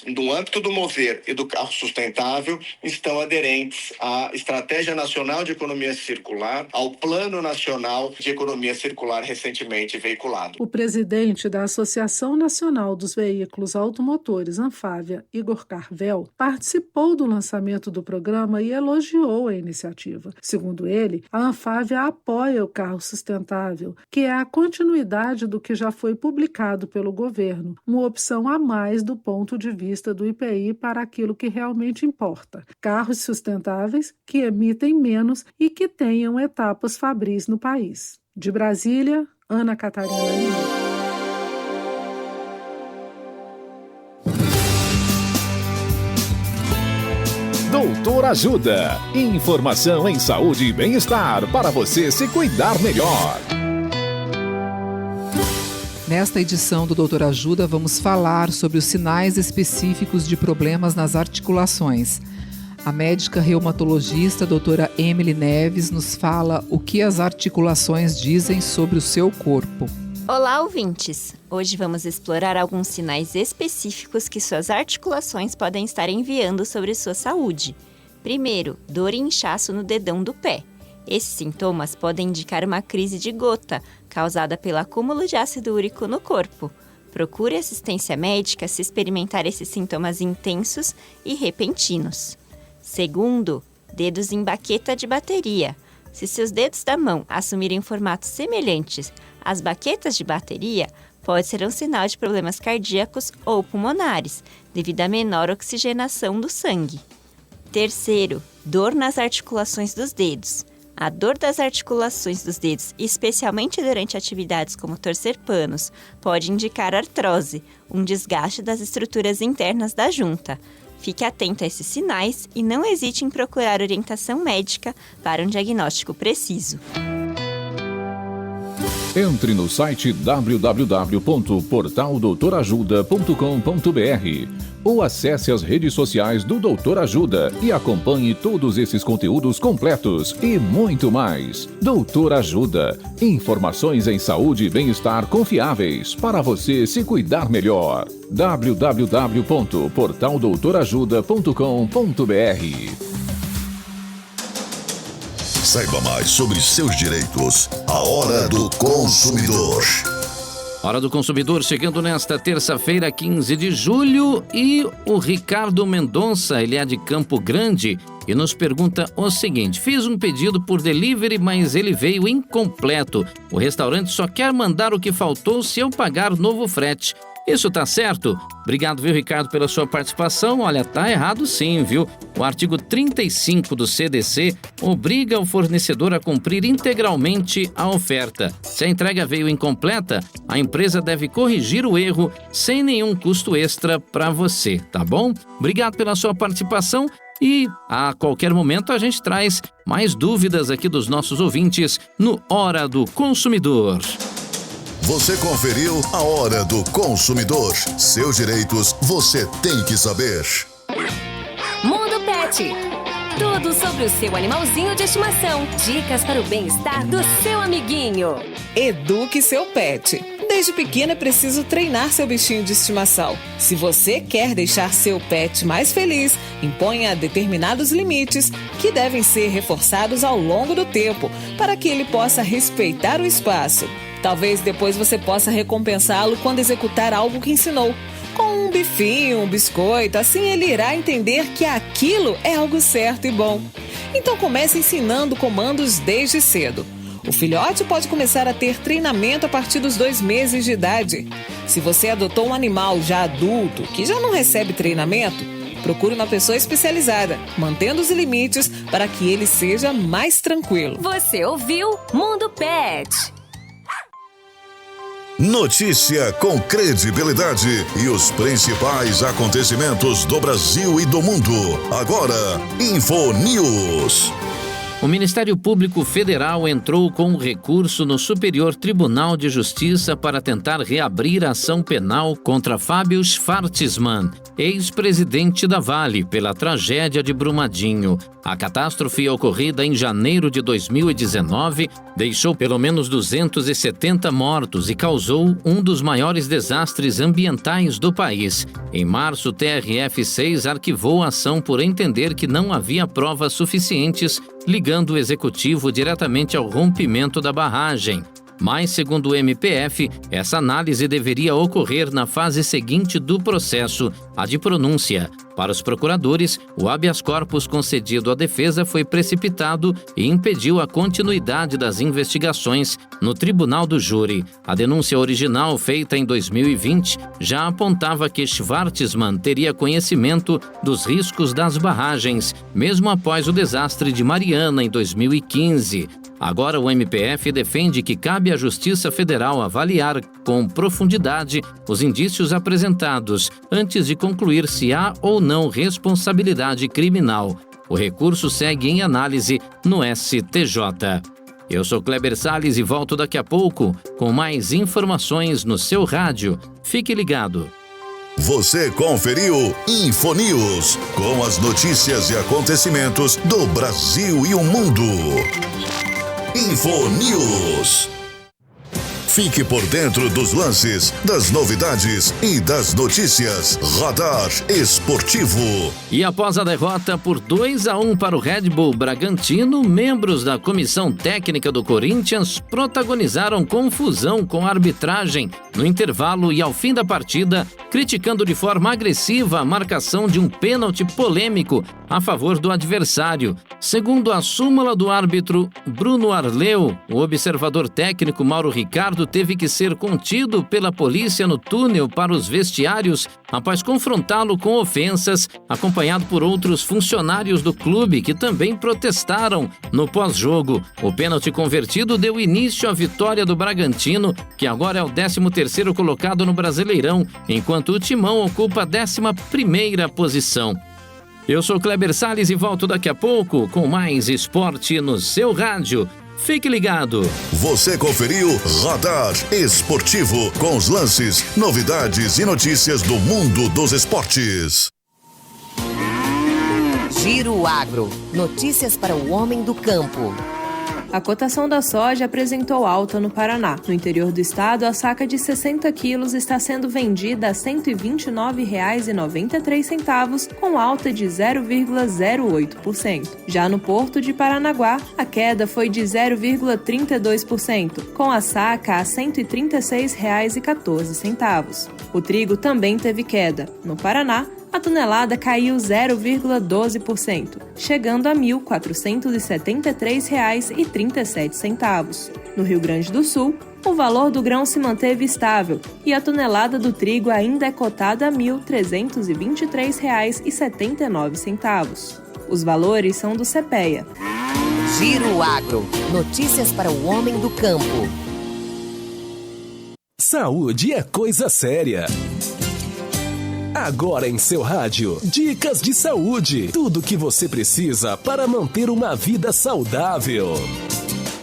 no âmbito do Mover e do Carro Sustentável estão aderentes à Estratégia Nacional de Economia Circular, ao Plano Nacional de Economia Circular recentemente veiculado. O presidente da Associação Nacional dos Veículos Automotores, Anfávia, Igor Carvel, participou do lançamento do programa e elogiou a iniciativa. Segundo ele, a Anfávia apoia o carro sustentável, que é a continuidade do que já foi publicado pelo governo, uma opção a mais do ponto de vista do IPI para aquilo que realmente importa: carros sustentáveis que emitem menos e que tenham etapas fabris no país. De Brasília, Ana Catarina Lima. Doutor Ajuda. Informação em saúde e bem-estar para você se cuidar melhor. Nesta edição do Doutor Ajuda, vamos falar sobre os sinais específicos de problemas nas articulações. A médica reumatologista doutora Emily Neves nos fala o que as articulações dizem sobre o seu corpo. Olá, ouvintes! Hoje vamos explorar alguns sinais específicos que suas articulações podem estar enviando sobre sua saúde. Primeiro, dor e inchaço no dedão do pé. Esses sintomas podem indicar uma crise de gota, causada pelo acúmulo de ácido úrico no corpo. Procure assistência médica se experimentar esses sintomas intensos e repentinos. Segundo, dedos em baqueta de bateria. Se seus dedos da mão assumirem formatos semelhantes às baquetas de bateria, pode ser um sinal de problemas cardíacos ou pulmonares, devido à menor oxigenação do sangue. Terceiro, dor nas articulações dos dedos. A dor das articulações dos dedos, especialmente durante atividades como torcer panos, pode indicar artrose, um desgaste das estruturas internas da junta. Fique atento a esses sinais e não hesite em procurar orientação médica para um diagnóstico preciso. Entre no site www.portaldoutorajuda.com.br ou acesse as redes sociais do Doutor Ajuda e acompanhe todos esses conteúdos completos e muito mais. Doutor Ajuda. Informações em saúde e bem-estar confiáveis para você se cuidar melhor. www.portaldoutorajuda.com.br. Saiba mais sobre seus direitos. A Hora do Consumidor. Hora do Consumidor chegando nesta terça-feira, 15 de julho, e o Ricardo Mendonça, ele é de Campo Grande, e nos pergunta o seguinte: fiz um pedido por delivery, mas ele veio incompleto. O restaurante só quer mandar o que faltou se eu pagar novo frete. Isso tá certo? Obrigado, viu, Ricardo, pela sua participação. Olha, tá errado sim, viu? O artigo 35 do CDC obriga o fornecedor a cumprir integralmente a oferta. Se a entrega veio incompleta, a empresa deve corrigir o erro sem nenhum custo extra para você, tá bom? Obrigado pela sua participação e a qualquer momento a gente traz mais dúvidas aqui dos nossos ouvintes no Hora do Consumidor. Você conferiu a Hora do Consumidor. Seus direitos você tem que saber. Mundo Pet. Tudo sobre o seu animalzinho de estimação. Dicas para o bem-estar do seu amiguinho. Eduque seu pet. Desde pequeno é preciso treinar seu bichinho de estimação. Se você quer deixar seu pet mais feliz, imponha determinados limites que devem ser reforçados ao longo do tempo para que ele possa respeitar o espaço. Talvez depois você possa recompensá-lo quando executar algo que ensinou. Com um bifinho, um biscoito, assim ele irá entender que aquilo é algo certo e bom. Então comece ensinando comandos desde cedo. O filhote pode começar a ter treinamento a partir dos 2 meses de idade. Se você adotou um animal já adulto, que já não recebe treinamento, procure uma pessoa especializada, mantendo os limites para que ele seja mais tranquilo. Você ouviu Mundo Pet. Notícia com credibilidade e os principais acontecimentos do Brasil e do mundo. Agora, Info News. O Ministério Público Federal entrou com um recurso no Superior Tribunal de Justiça para tentar reabrir a ação penal contra Fábio Schwartzman. ex-presidente da Vale, pela tragédia de Brumadinho. A catástrofe ocorrida em janeiro de 2019 deixou pelo menos 270 mortos e causou um dos maiores desastres ambientais do país. Em março, o TRF-6 arquivou a ação por entender que não havia provas suficientes ligando o executivo diretamente ao rompimento da barragem. Mas, segundo o MPF, essa análise deveria ocorrer na fase seguinte do processo, a de pronúncia. Para os procuradores, o habeas corpus concedido à defesa foi precipitado e impediu a continuidade das investigações no tribunal do júri. A denúncia original, feita em 2020, já apontava que Schwartzman teria conhecimento dos riscos das barragens, mesmo após o desastre de Mariana em 2015. Agora o MPF defende que cabe à Justiça Federal avaliar com profundidade os indícios apresentados antes de concluir se há ou não responsabilidade criminal. O recurso segue em análise no STJ. Eu sou Kleber Salles e volto daqui a pouco com mais informações no seu rádio. Fique ligado. Você conferiu Infonews, com as notícias e acontecimentos do Brasil e o mundo. Infonews. Fique por dentro dos lances, das novidades e das notícias. Radar Esportivo. E após a derrota por 2-1 para o Red Bull Bragantino, membros da comissão técnica do Corinthians protagonizaram confusão com a arbitragem no intervalo e ao fim da partida, criticando de forma agressiva a marcação de um pênalti polêmico a favor do adversário. Segundo a súmula do árbitro Bruno Arleu, o observador técnico Mauro Ricardo teve que ser contido pela polícia no túnel para os vestiários após confrontá-lo com ofensas, acompanhado por outros funcionários do clube que também protestaram no pós-jogo. O pênalti convertido deu início à vitória do Bragantino, que agora é o 13º colocado no Brasileirão, enquanto o Timão ocupa a 11ª posição. Eu sou Kleber Salles e volto daqui a pouco com mais esporte no seu rádio. Fique ligado. Você conferiu Radar Esportivo, com os lances, novidades e notícias do mundo dos esportes. Giro Agro. Notícias para o homem do campo. A cotação da soja apresentou alta no Paraná. No interior do estado, a saca de 60 quilos está sendo vendida a R$ 129,93, com alta de 0,08%. Já no Porto de Paranaguá, a queda foi de 0,32%, com a saca a R$ 136,14. O trigo também teve queda. No Paraná, a tonelada caiu 0,12%, chegando a R$ 1.473,37. No Rio Grande do Sul, o valor do grão se manteve estável e a tonelada do trigo ainda é cotada a R$ 1.323,79. Os valores são do CPEA. Giro Agro. Notícias para o homem do campo. Saúde é coisa séria. Agora em seu rádio, dicas de saúde. Tudo o que você precisa para manter uma vida saudável.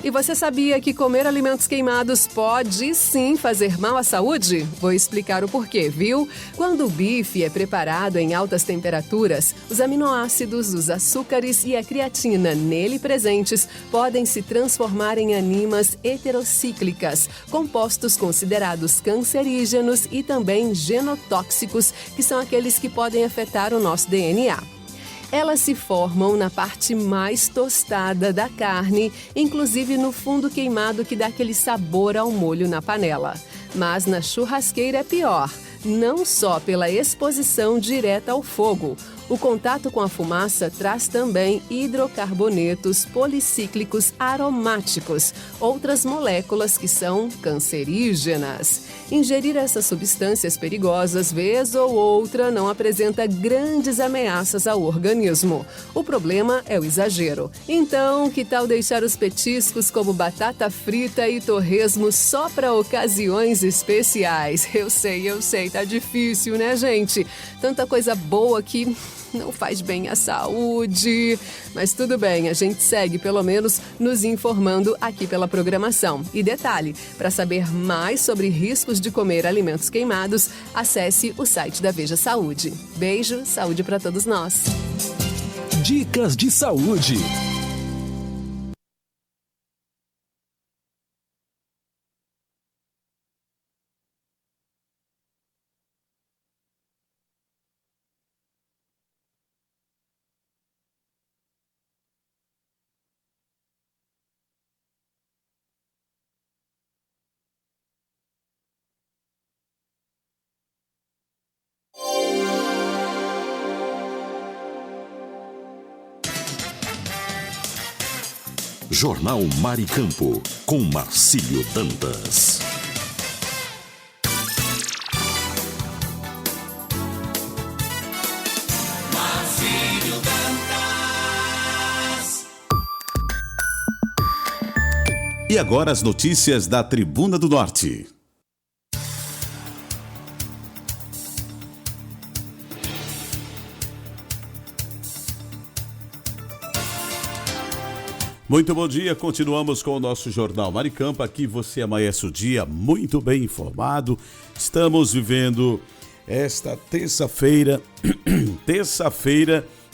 E você sabia que comer alimentos queimados pode sim fazer mal à saúde? Vou explicar o porquê, viu? Quando o bife é preparado em altas temperaturas, os aminoácidos, os açúcares e a creatina nele presentes podem se transformar em aminas heterocíclicas, compostos considerados cancerígenos e também genotóxicos, que são aqueles que podem afetar o nosso DNA. Elas se formam na parte mais tostada da carne, inclusive no fundo queimado que dá aquele sabor ao molho na panela. Mas na churrasqueira é pior, não só pela exposição direta ao fogo. O contato com a fumaça traz também hidrocarbonetos policíclicos aromáticos, outras moléculas que são cancerígenas. Ingerir essas substâncias perigosas, vez ou outra, não apresenta grandes ameaças ao organismo. O problema é o exagero. Então, que tal deixar os petiscos como batata frita e torresmo só para ocasiões especiais? Eu sei, tá difícil, né, gente? Tanta coisa boa que não faz bem à saúde. Mas tudo bem, a gente segue pelo menos nos informando aqui pela programação. E detalhe, para saber mais sobre riscos de comer alimentos queimados, acesse o site da Veja Saúde. Beijo, saúde para todos nós. Dicas de saúde. Jornal Maricampo, com Marcílio Dantas. Marcílio Dantas. E agora as notícias da Tribuna do Norte. Muito bom dia, continuamos com o nosso Jornal Maricampo. Aqui você amanhece o dia muito bem informado. Estamos vivendo esta terça-feira,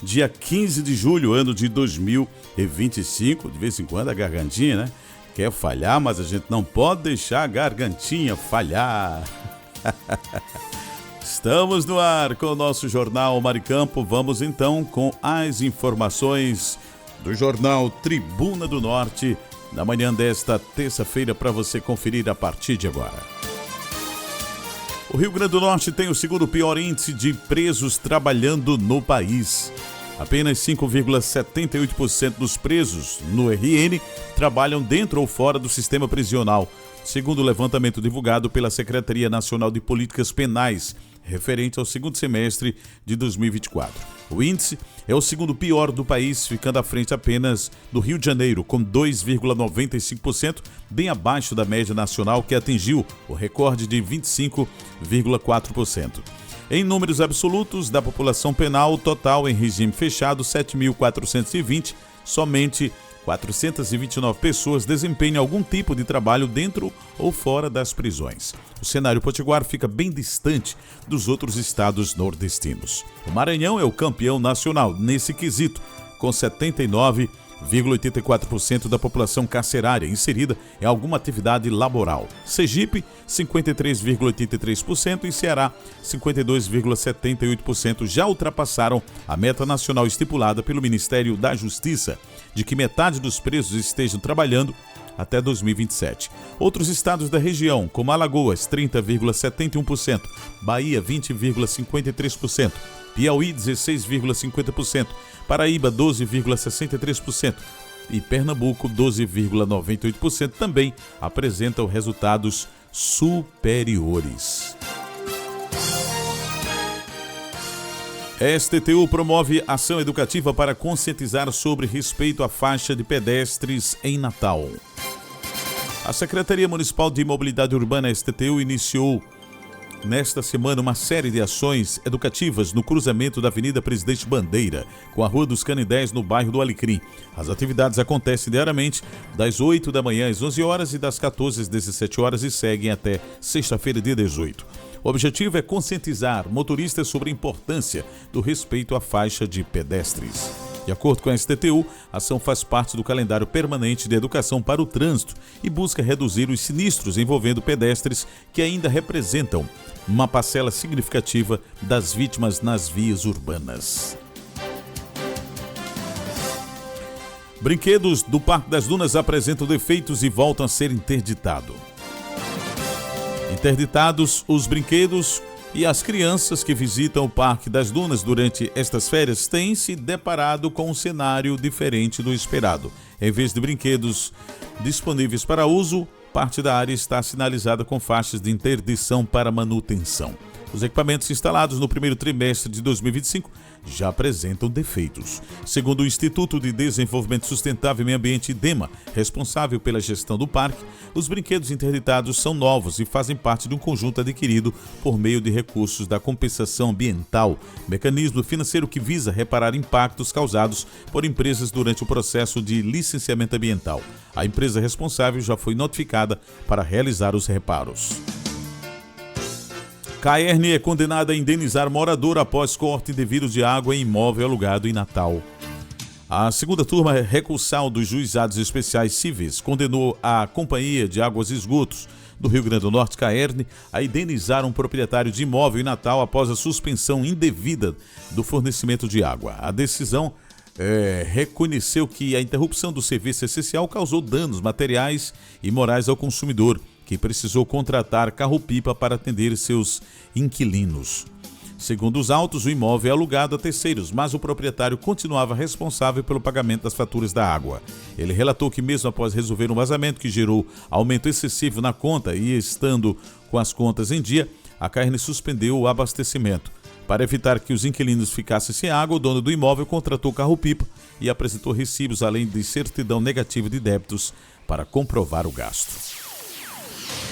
dia 15 de julho, ano de 2025. De vez em quando a gargantinha, né? Quer falhar, mas a gente não pode deixar a gargantinha falhar. Estamos no ar com o nosso Jornal Maricampo. Vamos então com as informações do jornal Tribuna do Norte, na manhã desta terça-feira, para você conferir a partir de agora. O Rio Grande do Norte tem o segundo pior índice de presos trabalhando no país. Apenas 5,78% dos presos no RN trabalham dentro ou fora do sistema prisional, segundo o levantamento divulgado pela Secretaria Nacional de Políticas Penais, referente ao segundo semestre de 2024. O índice é o segundo pior do país, ficando à frente apenas do Rio de Janeiro, com 2,95%, bem abaixo da média nacional, que atingiu o recorde de 25,4%. Em números absolutos da população penal total em regime fechado, 7.420, somente 429 pessoas desempenham algum tipo de trabalho dentro ou fora das prisões. O cenário potiguar fica bem distante dos outros estados nordestinos. O Maranhão é o campeão nacional nesse quesito, com 79,84% da população carcerária inserida em alguma atividade laboral. Sergipe, 53,83% e Ceará, 52,78%, já ultrapassaram a meta nacional estipulada pelo Ministério da Justiça, de que metade dos presos estejam trabalhando até 2027. Outros estados da região, como Alagoas, 30,71%, Bahia, 20,53%, Piauí, 16,50%, Paraíba, 12,63% e Pernambuco, 12,98%, também apresentam resultados superiores. STTU promove ação educativa para conscientizar sobre respeito à faixa de pedestres em Natal. A Secretaria Municipal de Mobilidade Urbana, STTU, iniciou nesta semana uma série de ações educativas no cruzamento da Avenida Presidente Bandeira com a Rua dos Canindés, no bairro do Alecrim. As atividades acontecem diariamente das 8 da manhã às 11 horas e das 14 às 17 horas e seguem até sexta-feira, dia 18. O objetivo é conscientizar motoristas sobre a importância do respeito à faixa de pedestres. De acordo com a STTU, a ação faz parte do calendário permanente de educação para o trânsito e busca reduzir os sinistros envolvendo pedestres, que ainda representam uma parcela significativa das vítimas nas vias urbanas. Brinquedos do Parque das Dunas apresentam defeitos e voltam a ser interditados. Interditados os brinquedos, e as crianças que visitam o Parque das Dunas durante estas férias têm se deparado com um cenário diferente do esperado. Em vez de brinquedos disponíveis para uso, parte da área está sinalizada com faixas de interdição para manutenção. Os equipamentos instalados no primeiro trimestre de 2025 já apresentam defeitos. Segundo o Instituto de Desenvolvimento Sustentável e Meio Ambiente, IDEMA, responsável pela gestão do parque, os brinquedos interditados são novos e fazem parte de um conjunto adquirido por meio de recursos da compensação ambiental, mecanismo financeiro que visa reparar impactos causados por empresas durante o processo de licenciamento ambiental. A empresa responsável já foi notificada para realizar os reparos. Caerne é condenada a indenizar morador após corte indevido de água em imóvel alugado em Natal. A segunda turma recursal dos juizados especiais cíveis condenou a Companhia de Águas e Esgotos do Rio Grande do Norte, Caerne, a indenizar um proprietário de imóvel em Natal após a suspensão indevida do fornecimento de água. A decisão reconheceu que a interrupção do serviço essencial causou danos materiais e morais ao consumidor, que precisou contratar carro-pipa para atender seus inquilinos. Segundo os autos, o imóvel é alugado a terceiros, mas o proprietário continuava responsável pelo pagamento das faturas da água. Ele relatou que mesmo após resolver um vazamento que gerou aumento excessivo na conta e estando com as contas em dia, a Caerne suspendeu o abastecimento. Para evitar que os inquilinos ficassem sem água, o dono do imóvel contratou carro-pipa e apresentou recibos além de certidão negativa de débitos para comprovar o gasto.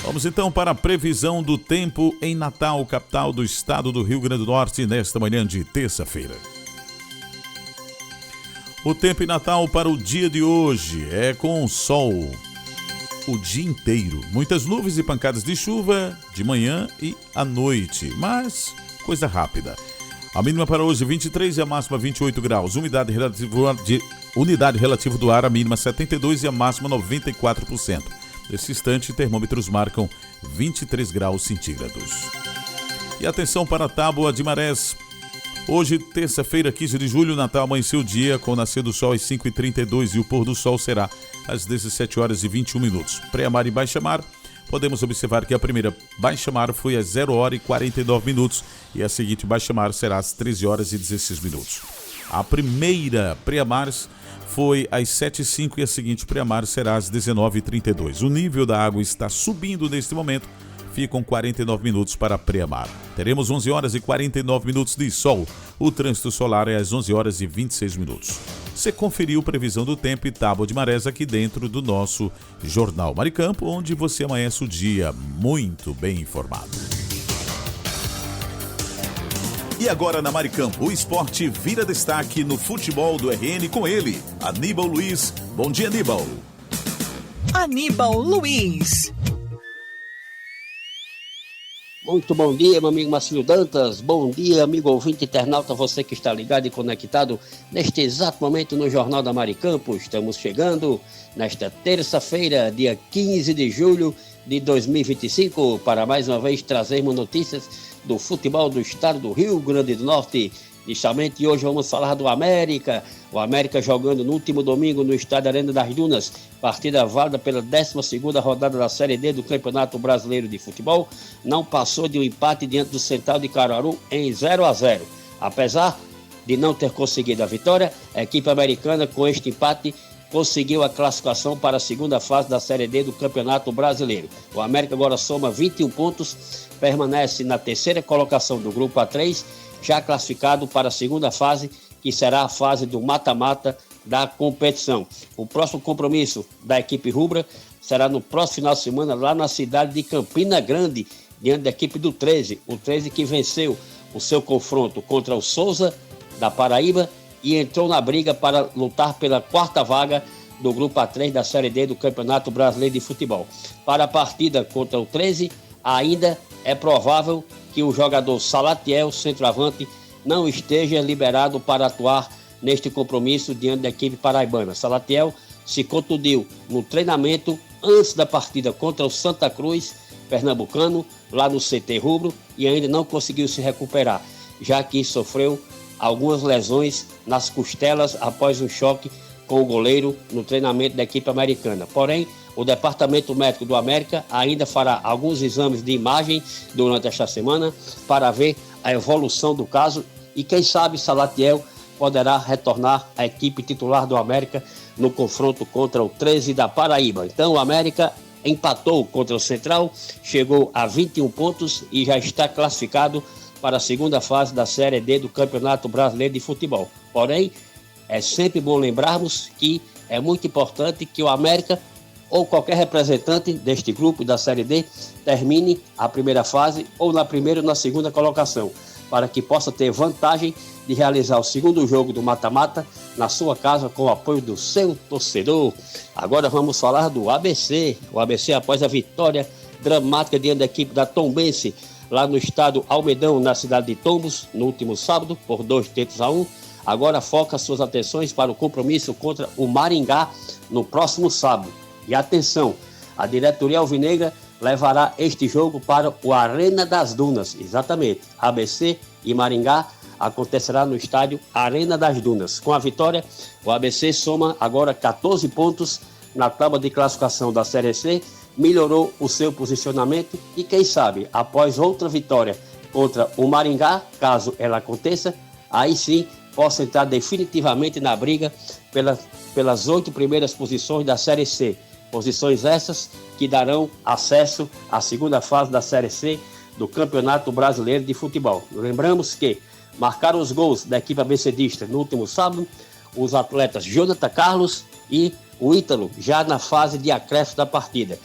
Vamos então para a previsão do tempo em Natal, capital do estado do Rio Grande do Norte, nesta manhã de terça-feira. O tempo em Natal para o dia de hoje é com sol o dia inteiro. Muitas nuvens e pancadas de chuva de manhã e à noite, mas coisa rápida. A mínima para hoje 23 e a máxima 28 graus. Umidade relativa do ar, a mínima 72 e a máxima 94%. Nesse instante, termômetros marcam 23 graus centígrados. E atenção para a tábua de marés. Hoje, terça-feira, 15 de julho, Natal amanheceu o dia com o nascer do sol às 5h32 e o pôr do sol será às 17 horas e 21 minutos. Pré-mar e baixa-mar, podemos observar que a primeira baixa-mar foi às 0 hora e 49 minutos e a seguinte baixa-mar será às 13 horas e 16 minutos. A primeira pré-mar foi às 7h05 e a seguinte pré-mar será às 19h32. O nível da água está subindo neste momento, ficam 49 minutos para a pré-mar. Teremos 11 horas e 49 minutos de sol. O trânsito solar é às 11 horas e 26 minutos. Você conferiu previsão do tempo e tábua de marés aqui dentro do nosso Jornal Maricampo, onde você amanhece o dia muito bem informado. E agora na Maricampo, o esporte vira destaque no futebol do RN com ele, Aníbal Luiz. Bom dia, Aníbal. Aníbal Luiz. Muito bom dia, meu amigo Marcílio Dantas. Bom dia, amigo ouvinte internauta, você que está ligado e conectado neste exato momento no Jornal da Maricampo. Estamos chegando nesta terça-feira, dia 15 de julho de 2025, para mais uma vez trazermos notícias do futebol do estado do Rio Grande do Norte. Justamente hoje vamos falar do América. O América jogando no último domingo no estádio Arena das Dunas, partida válida pela 12ª rodada da Série D do Campeonato Brasileiro de Futebol, não passou de um empate diante do Central de Caruaru em 0-0. Apesar de não ter conseguido a vitória, a equipe americana com este empate conseguiu a classificação para a segunda fase da Série D do Campeonato Brasileiro. O América agora soma 21 pontos, permanece na terceira colocação do Grupo A3, já classificado para a segunda fase, que será a fase do mata-mata da competição. O próximo compromisso da equipe rubra será no próximo final de semana, lá na cidade de Campina Grande, diante da equipe do 13. O 13 que venceu o seu confronto contra o Souza, da Paraíba, e entrou na briga para lutar pela quarta vaga do Grupo A3 da Série D do Campeonato Brasileiro de Futebol. Para a partida contra o 13, ainda é provável que o jogador Salatiel, centroavante, não esteja liberado para atuar neste compromisso diante da equipe paraibana. Salatiel se contundiu no treinamento antes da partida contra o Santa Cruz, pernambucano, lá no CT Rubro, e ainda não conseguiu se recuperar, já que sofreu algumas lesões nas costelas após um choque com o goleiro no treinamento da equipe americana. Porém, o Departamento Médico do América ainda fará alguns exames de imagem durante esta semana para ver a evolução do caso e quem sabe Salatiel poderá retornar à equipe titular do América no confronto contra o 13 da Paraíba. Então o América empatou contra o Central, chegou a 21 pontos e já está classificado para a segunda fase da Série D do Campeonato Brasileiro de Futebol. Porém, é sempre bom lembrarmos que é muito importante que o América ou qualquer representante deste grupo da Série D termine a primeira fase ou na primeira ou na segunda colocação, para que possa ter vantagem de realizar o segundo jogo do mata-mata na sua casa com o apoio do seu torcedor. Agora vamos falar do ABC. O ABC, após a vitória dramática diante da equipe da Tombense, lá no estado Almedão, na cidade de Tombos, no último sábado, por 2-1, agora foca suas atenções para o compromisso contra o Maringá no próximo sábado. E atenção, a diretoria alvinegra levará este jogo para o Arena das Dunas. Exatamente, ABC e Maringá acontecerá no estádio Arena das Dunas. Com a vitória, o ABC soma agora 14 pontos na tábua de classificação da Série C, melhorou o seu posicionamento e, quem sabe, após outra vitória contra o Maringá, caso ela aconteça, aí sim possa entrar definitivamente na briga pelas 8 primeiras posições da Série C. Posições essas que darão acesso à segunda fase da Série C do Campeonato Brasileiro de Futebol. Lembramos que marcaram os gols da equipe abecedista no último sábado os atletas Jonathan Carlos e o Ítalo, já na fase de acréscimo da partida.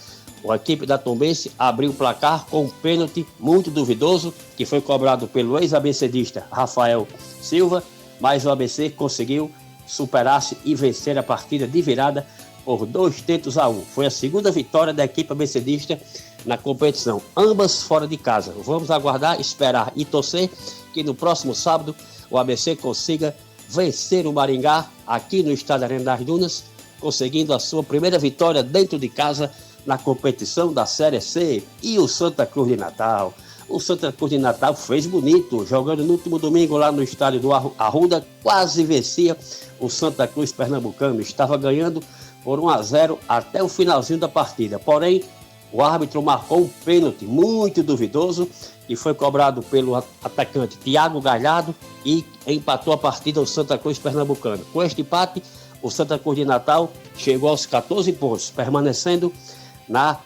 A equipe da Tombense abriu o placar com um pênalti muito duvidoso, que foi cobrado pelo ex-abecedista Rafael Silva, mas o ABC conseguiu superar-se e vencer a partida de virada por 2-1. Foi a segunda vitória da equipe abecedista na competição, ambas fora de casa. Vamos aguardar, esperar e torcer que no próximo sábado o ABC consiga vencer o Maringá aqui no estádio Arena das Dunas, conseguindo a sua primeira vitória dentro de casa na competição da Série C. E o Santa Cruz de Natal? O Santa Cruz de Natal fez bonito, jogando no último domingo lá no estádio do Arruda, quase vencia o Santa Cruz pernambucano, estava ganhando por 1-0 até o finalzinho da partida. Porém, o árbitro marcou um pênalti muito duvidoso e foi cobrado pelo atacante Thiago Galhardo e empatou a partida o Santa Cruz pernambucano. Com este empate, o Santa Cruz de Natal chegou aos 14 pontos, permanecendo na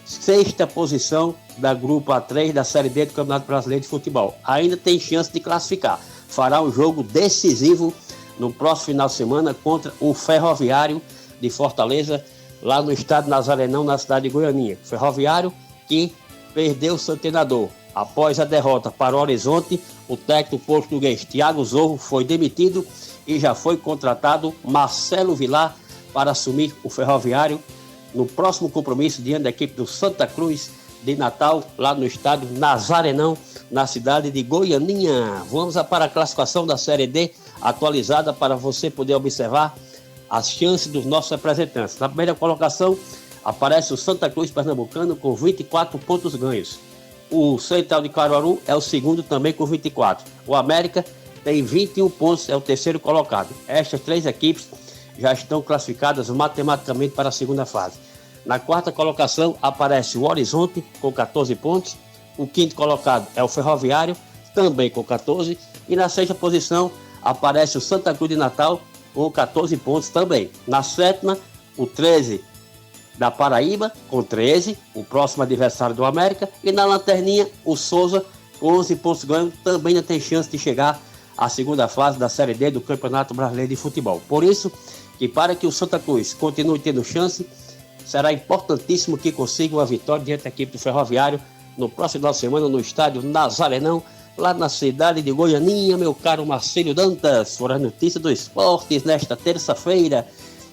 6ª posição da Grupo A3 da Série D do Campeonato Brasileiro de Futebol. Ainda tem chance de classificar. Fará um jogo decisivo no próximo final de semana contra o Ferroviário de Fortaleza, lá no estádio Nazarenão, na cidade de Goianinha. Ferroviário que perdeu seu treinador. Após a derrota para o Horizonte, o técnico português Thiago Zorro foi demitido e já foi contratado Marcelo Vilar para assumir o Ferroviário no próximo compromisso diante da equipe do Santa Cruz de Natal, lá no estádio Nazarenão, na cidade de Goianinha. Vamos para a classificação da Série D atualizada para você poder observar as chances dos nossos representantes. Na primeira colocação aparece o Santa Cruz pernambucano com 24 pontos ganhos. O Central de Caruaru é o segundo também com 24. O América tem 21 pontos, é o terceiro colocado. Estas 3 equipes já estão classificadas matematicamente para a segunda fase. Na 4ª colocação aparece o Horizonte com 14 pontos. O 5º colocado é o Ferroviário, também com 14. E na 6ª posição aparece o Santa Cruz de Natal com 14 pontos também. Na 7ª, o 13 da Paraíba com 13, o próximo adversário do América. E na lanterninha, o Souza com 11 pontos ganhos, também não tem chance de chegar à segunda fase da Série D do Campeonato Brasileiro de Futebol. Por isso, que para que o Santa Cruz continue tendo chance, será importantíssimo que consiga uma vitória diante da equipe do Ferroviário no próximo final de semana no estádio Nazarenão, lá na cidade de Goianinha. Meu caro Marcelo Dantas, foram as notícias do esportes nesta terça-feira,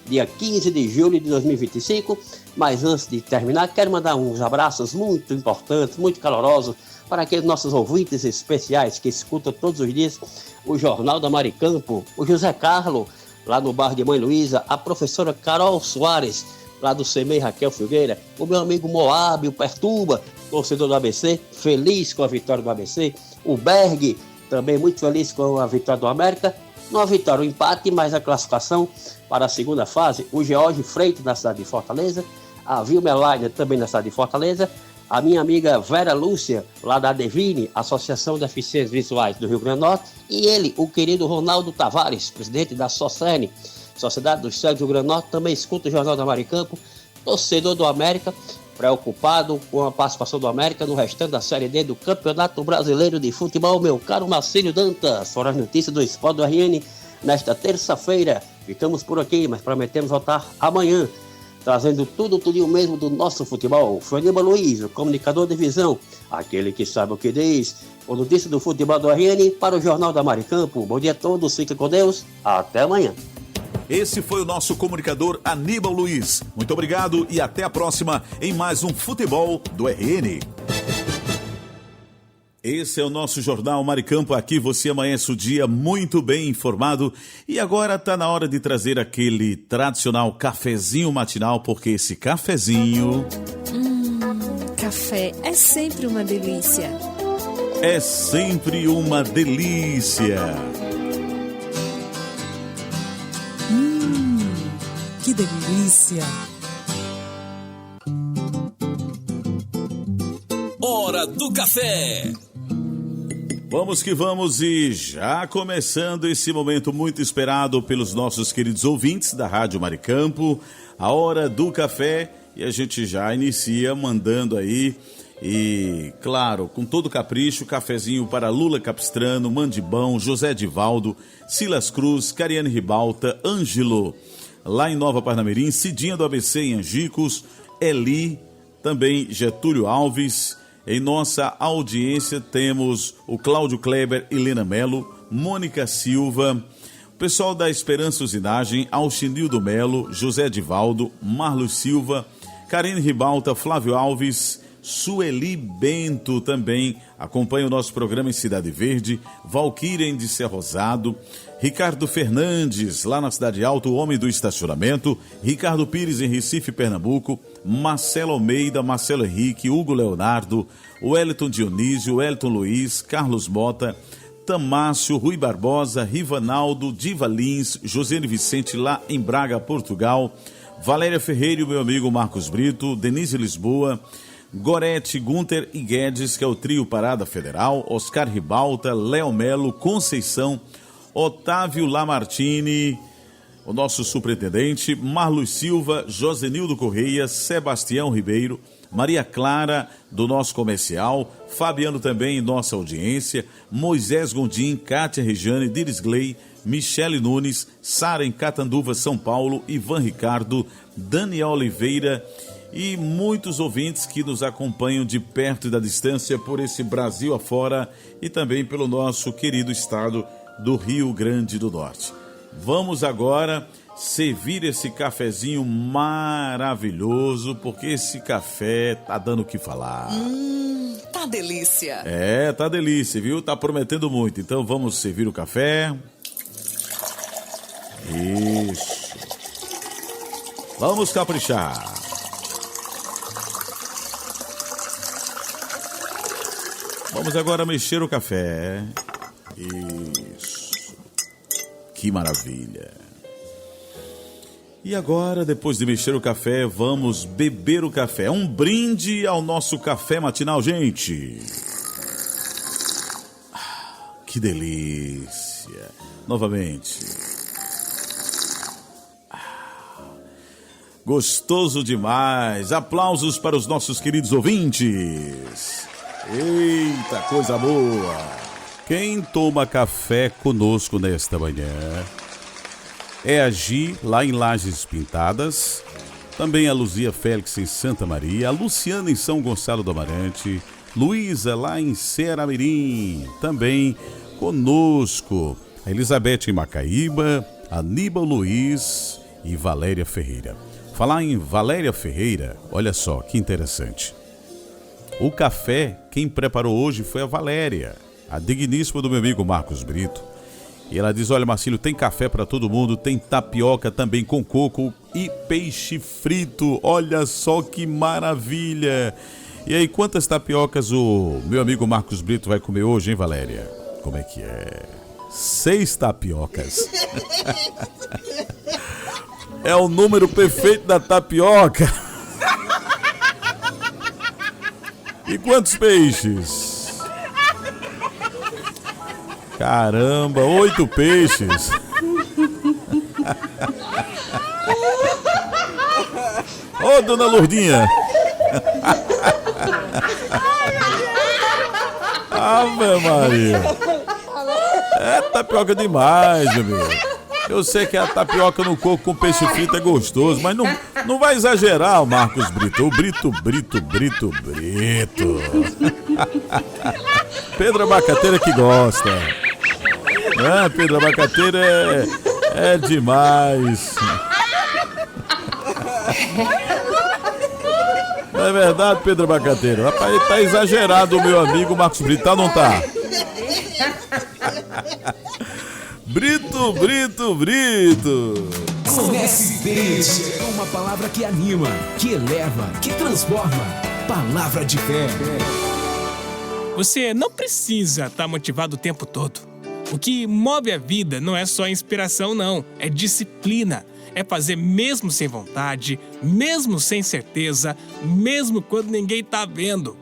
dia 15 de julho de 2025. Mas antes de terminar, quero mandar uns abraços muito importantes, muito calorosos para aqueles nossos ouvintes especiais que escutam todos os dias o Jornal da Maricampo, o José Carlos, lá no bairro de Mãe Luísa, a professora Carol Soares, lá do CEMEI Raquel Filgueira, o meu amigo Moab, o Perturba, torcedor do ABC, feliz com a vitória do ABC, o Berg, também muito feliz com a vitória do América, não a vitória, o empate, mas a classificação para a segunda fase, o George Freitas, na cidade de Fortaleza, a Vilma Elaine, também na cidade de Fortaleza, a minha amiga Vera Lúcia, lá da Devine, Associação de Deficientes Visuais do Rio Grande do Norte, e ele, o querido Ronaldo Tavares, presidente da SOCERN, Sociedade dos Cegos do Rio Grande do Norte, também escuta o Jornal da Maricampo, torcedor do América, preocupado com a participação do América no restante da Série D do Campeonato Brasileiro de Futebol, meu caro Marcílio Dantas. Foram as notícias do Esporte do RN nesta terça-feira. Ficamos por aqui, mas prometemos voltar amanhã, trazendo tudinho mesmo do nosso futebol. Foi Aníbal Luiz, o comunicador de visão, aquele que sabe o que diz. O notícia do futebol do RN para o Jornal da Maricampo. Bom dia a todos, fiquem com Deus, até amanhã. Esse foi o nosso comunicador Aníbal Luiz. Muito obrigado e até a próxima em mais um Futebol do RN. Esse é o nosso Jornal Maricampo. Aqui você amanhece o dia muito bem informado. E agora está na hora de trazer aquele tradicional cafezinho matinal, porque esse cafezinho... Café é sempre uma delícia. É sempre uma delícia. Que delícia. Hora do café. Vamos que vamos, e já começando esse momento muito esperado pelos nossos queridos ouvintes da Rádio Maricampo, a Hora do Café, e a gente já inicia mandando aí, e claro, com todo capricho, cafezinho para Lula Capistrano, Mandibão, José Divaldo, Silas Cruz, Cariane Ribalta, Ângelo, lá em Nova Parnamirim, Cidinha do ABC em Angicos, Eli, também Getúlio Alves. Em nossa audiência temos o Cláudio Kleber, Helena Melo, Mônica Silva, o pessoal da Esperança Usinagem, Alchinildo Melo, José Divaldo, Marlos Silva, Karine Ribalta, Flávio Alves, Sueli Bento também acompanha o nosso programa em Cidade Verde, Valquíria em de Ser Rosado, Ricardo Fernandes, lá na Cidade Alta, o homem do estacionamento, Ricardo Pires em Recife, Pernambuco, Marcelo Almeida, Marcelo Henrique, Hugo Leonardo, Wellington Dionísio, Wellington Luiz, Carlos Mota, Tamácio, Rui Barbosa, Rivanaldo, Diva Lins, Josiane Vicente lá em Braga, Portugal, Valéria Ferreira e o meu amigo Marcos Brito, Denise Lisboa, Gorete, Gunter e Guedes, que é o trio Parada Federal, Oscar Ribalta, Léo Melo, Conceição, Otávio Lamartine, o nosso superintendente, Marlos Silva, Josenildo Correia, Sebastião Ribeiro, Maria Clara, do nosso comercial, Fabiano também em nossa audiência, Moisés Gondim, Kátia Rejane, Diris Gley, Michele Nunes, Sara em Catanduva, São Paulo, Ivan Ricardo, Daniel Oliveira e muitos ouvintes que nos acompanham de perto e da distância por esse Brasil afora e também pelo nosso querido estado do Rio Grande do Norte. Vamos agora servir esse cafezinho maravilhoso, porque esse café tá dando o que falar. Tá delícia. É, tá delícia, viu? Tá prometendo muito. Então vamos servir o café. Isso. Vamos caprichar. Vamos agora mexer o café. Isso. Que maravilha. E agora, depois de mexer o café, vamos beber o café. Um brinde ao nosso café matinal, gente. Que delícia. Novamente. Gostoso demais. Aplausos para os nossos queridos ouvintes. Eita, coisa boa. Quem toma café conosco nesta manhã é a Gi, lá em Lajes Pintadas, também a Luzia Félix em Santa Maria, a Luciana em São Gonçalo do Amarante, Luísa lá em Ceará-Mirim, também conosco, a Elizabeth em Macaíba, Aníbal Luiz e Valéria Ferreira. Falar em Valéria Ferreira, olha só que interessante. O café, quem preparou hoje foi a Valéria, a digníssima do meu amigo Marcos Brito. E ela diz, olha Marcílio, tem café para todo mundo, tem tapioca também com coco e peixe frito. Olha só que maravilha. E aí, quantas tapiocas o meu amigo Marcos Brito vai comer hoje, hein, Valéria? Como é que é? 6 tapiocas. É o número perfeito da tapioca. E quantos peixes? Caramba, 8 peixes. Ô, dona Lourdinha. Ave Maria. É tapioca demais, meu amigo. Eu sei que a tapioca no coco com peixe frito é gostoso, mas não vai exagerar, Marcos Brito. O Brito. Pedro Abacateira que gosta. Pedro Abacateira é demais. Não é verdade, Pedro Abacateira? Rapaz, tá exagerado o meu amigo Marcos Brito, tá ou não tá? Brito. Comece Dente é uma palavra que anima, que eleva, que transforma. Palavra de fé. Você não precisa estar motivado o tempo todo. O que move a vida não é só inspiração, não. É disciplina. É fazer mesmo sem vontade, mesmo sem certeza, mesmo quando ninguém tá vendo.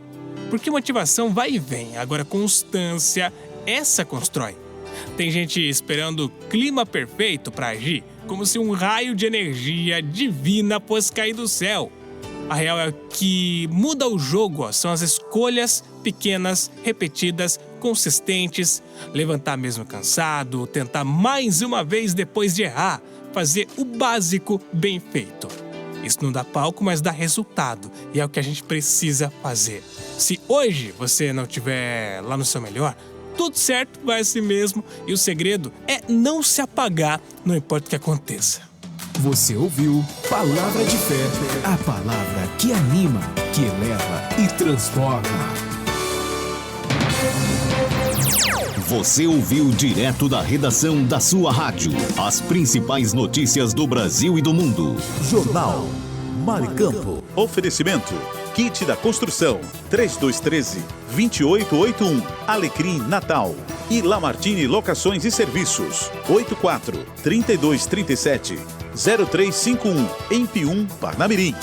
Porque motivação vai e vem. Agora, constância, essa constrói. Tem gente esperando o clima perfeito para agir, como se um raio de energia divina fosse cair do céu. A real é que muda o jogo, são as escolhas pequenas, repetidas, consistentes, levantar mesmo cansado, tentar mais uma vez depois de errar, fazer o básico bem feito. Isso não dá palco, mas dá resultado, e é o que a gente precisa fazer. Se hoje você não estiver lá no seu melhor, tudo certo, vai assim mesmo, e o segredo é não se apagar, não importa o que aconteça. Você ouviu Palavra de Fé, a palavra que anima, que eleva e transforma. Você ouviu direto da redação da sua rádio as principais notícias do Brasil e do mundo. Jornal Maricampo. Oferecimento. Kit da Construção. 3213-2881. Alecrim Natal. E Lamartine Locações e Serviços. 84-3237-0351. Em Pium, Parnamirim.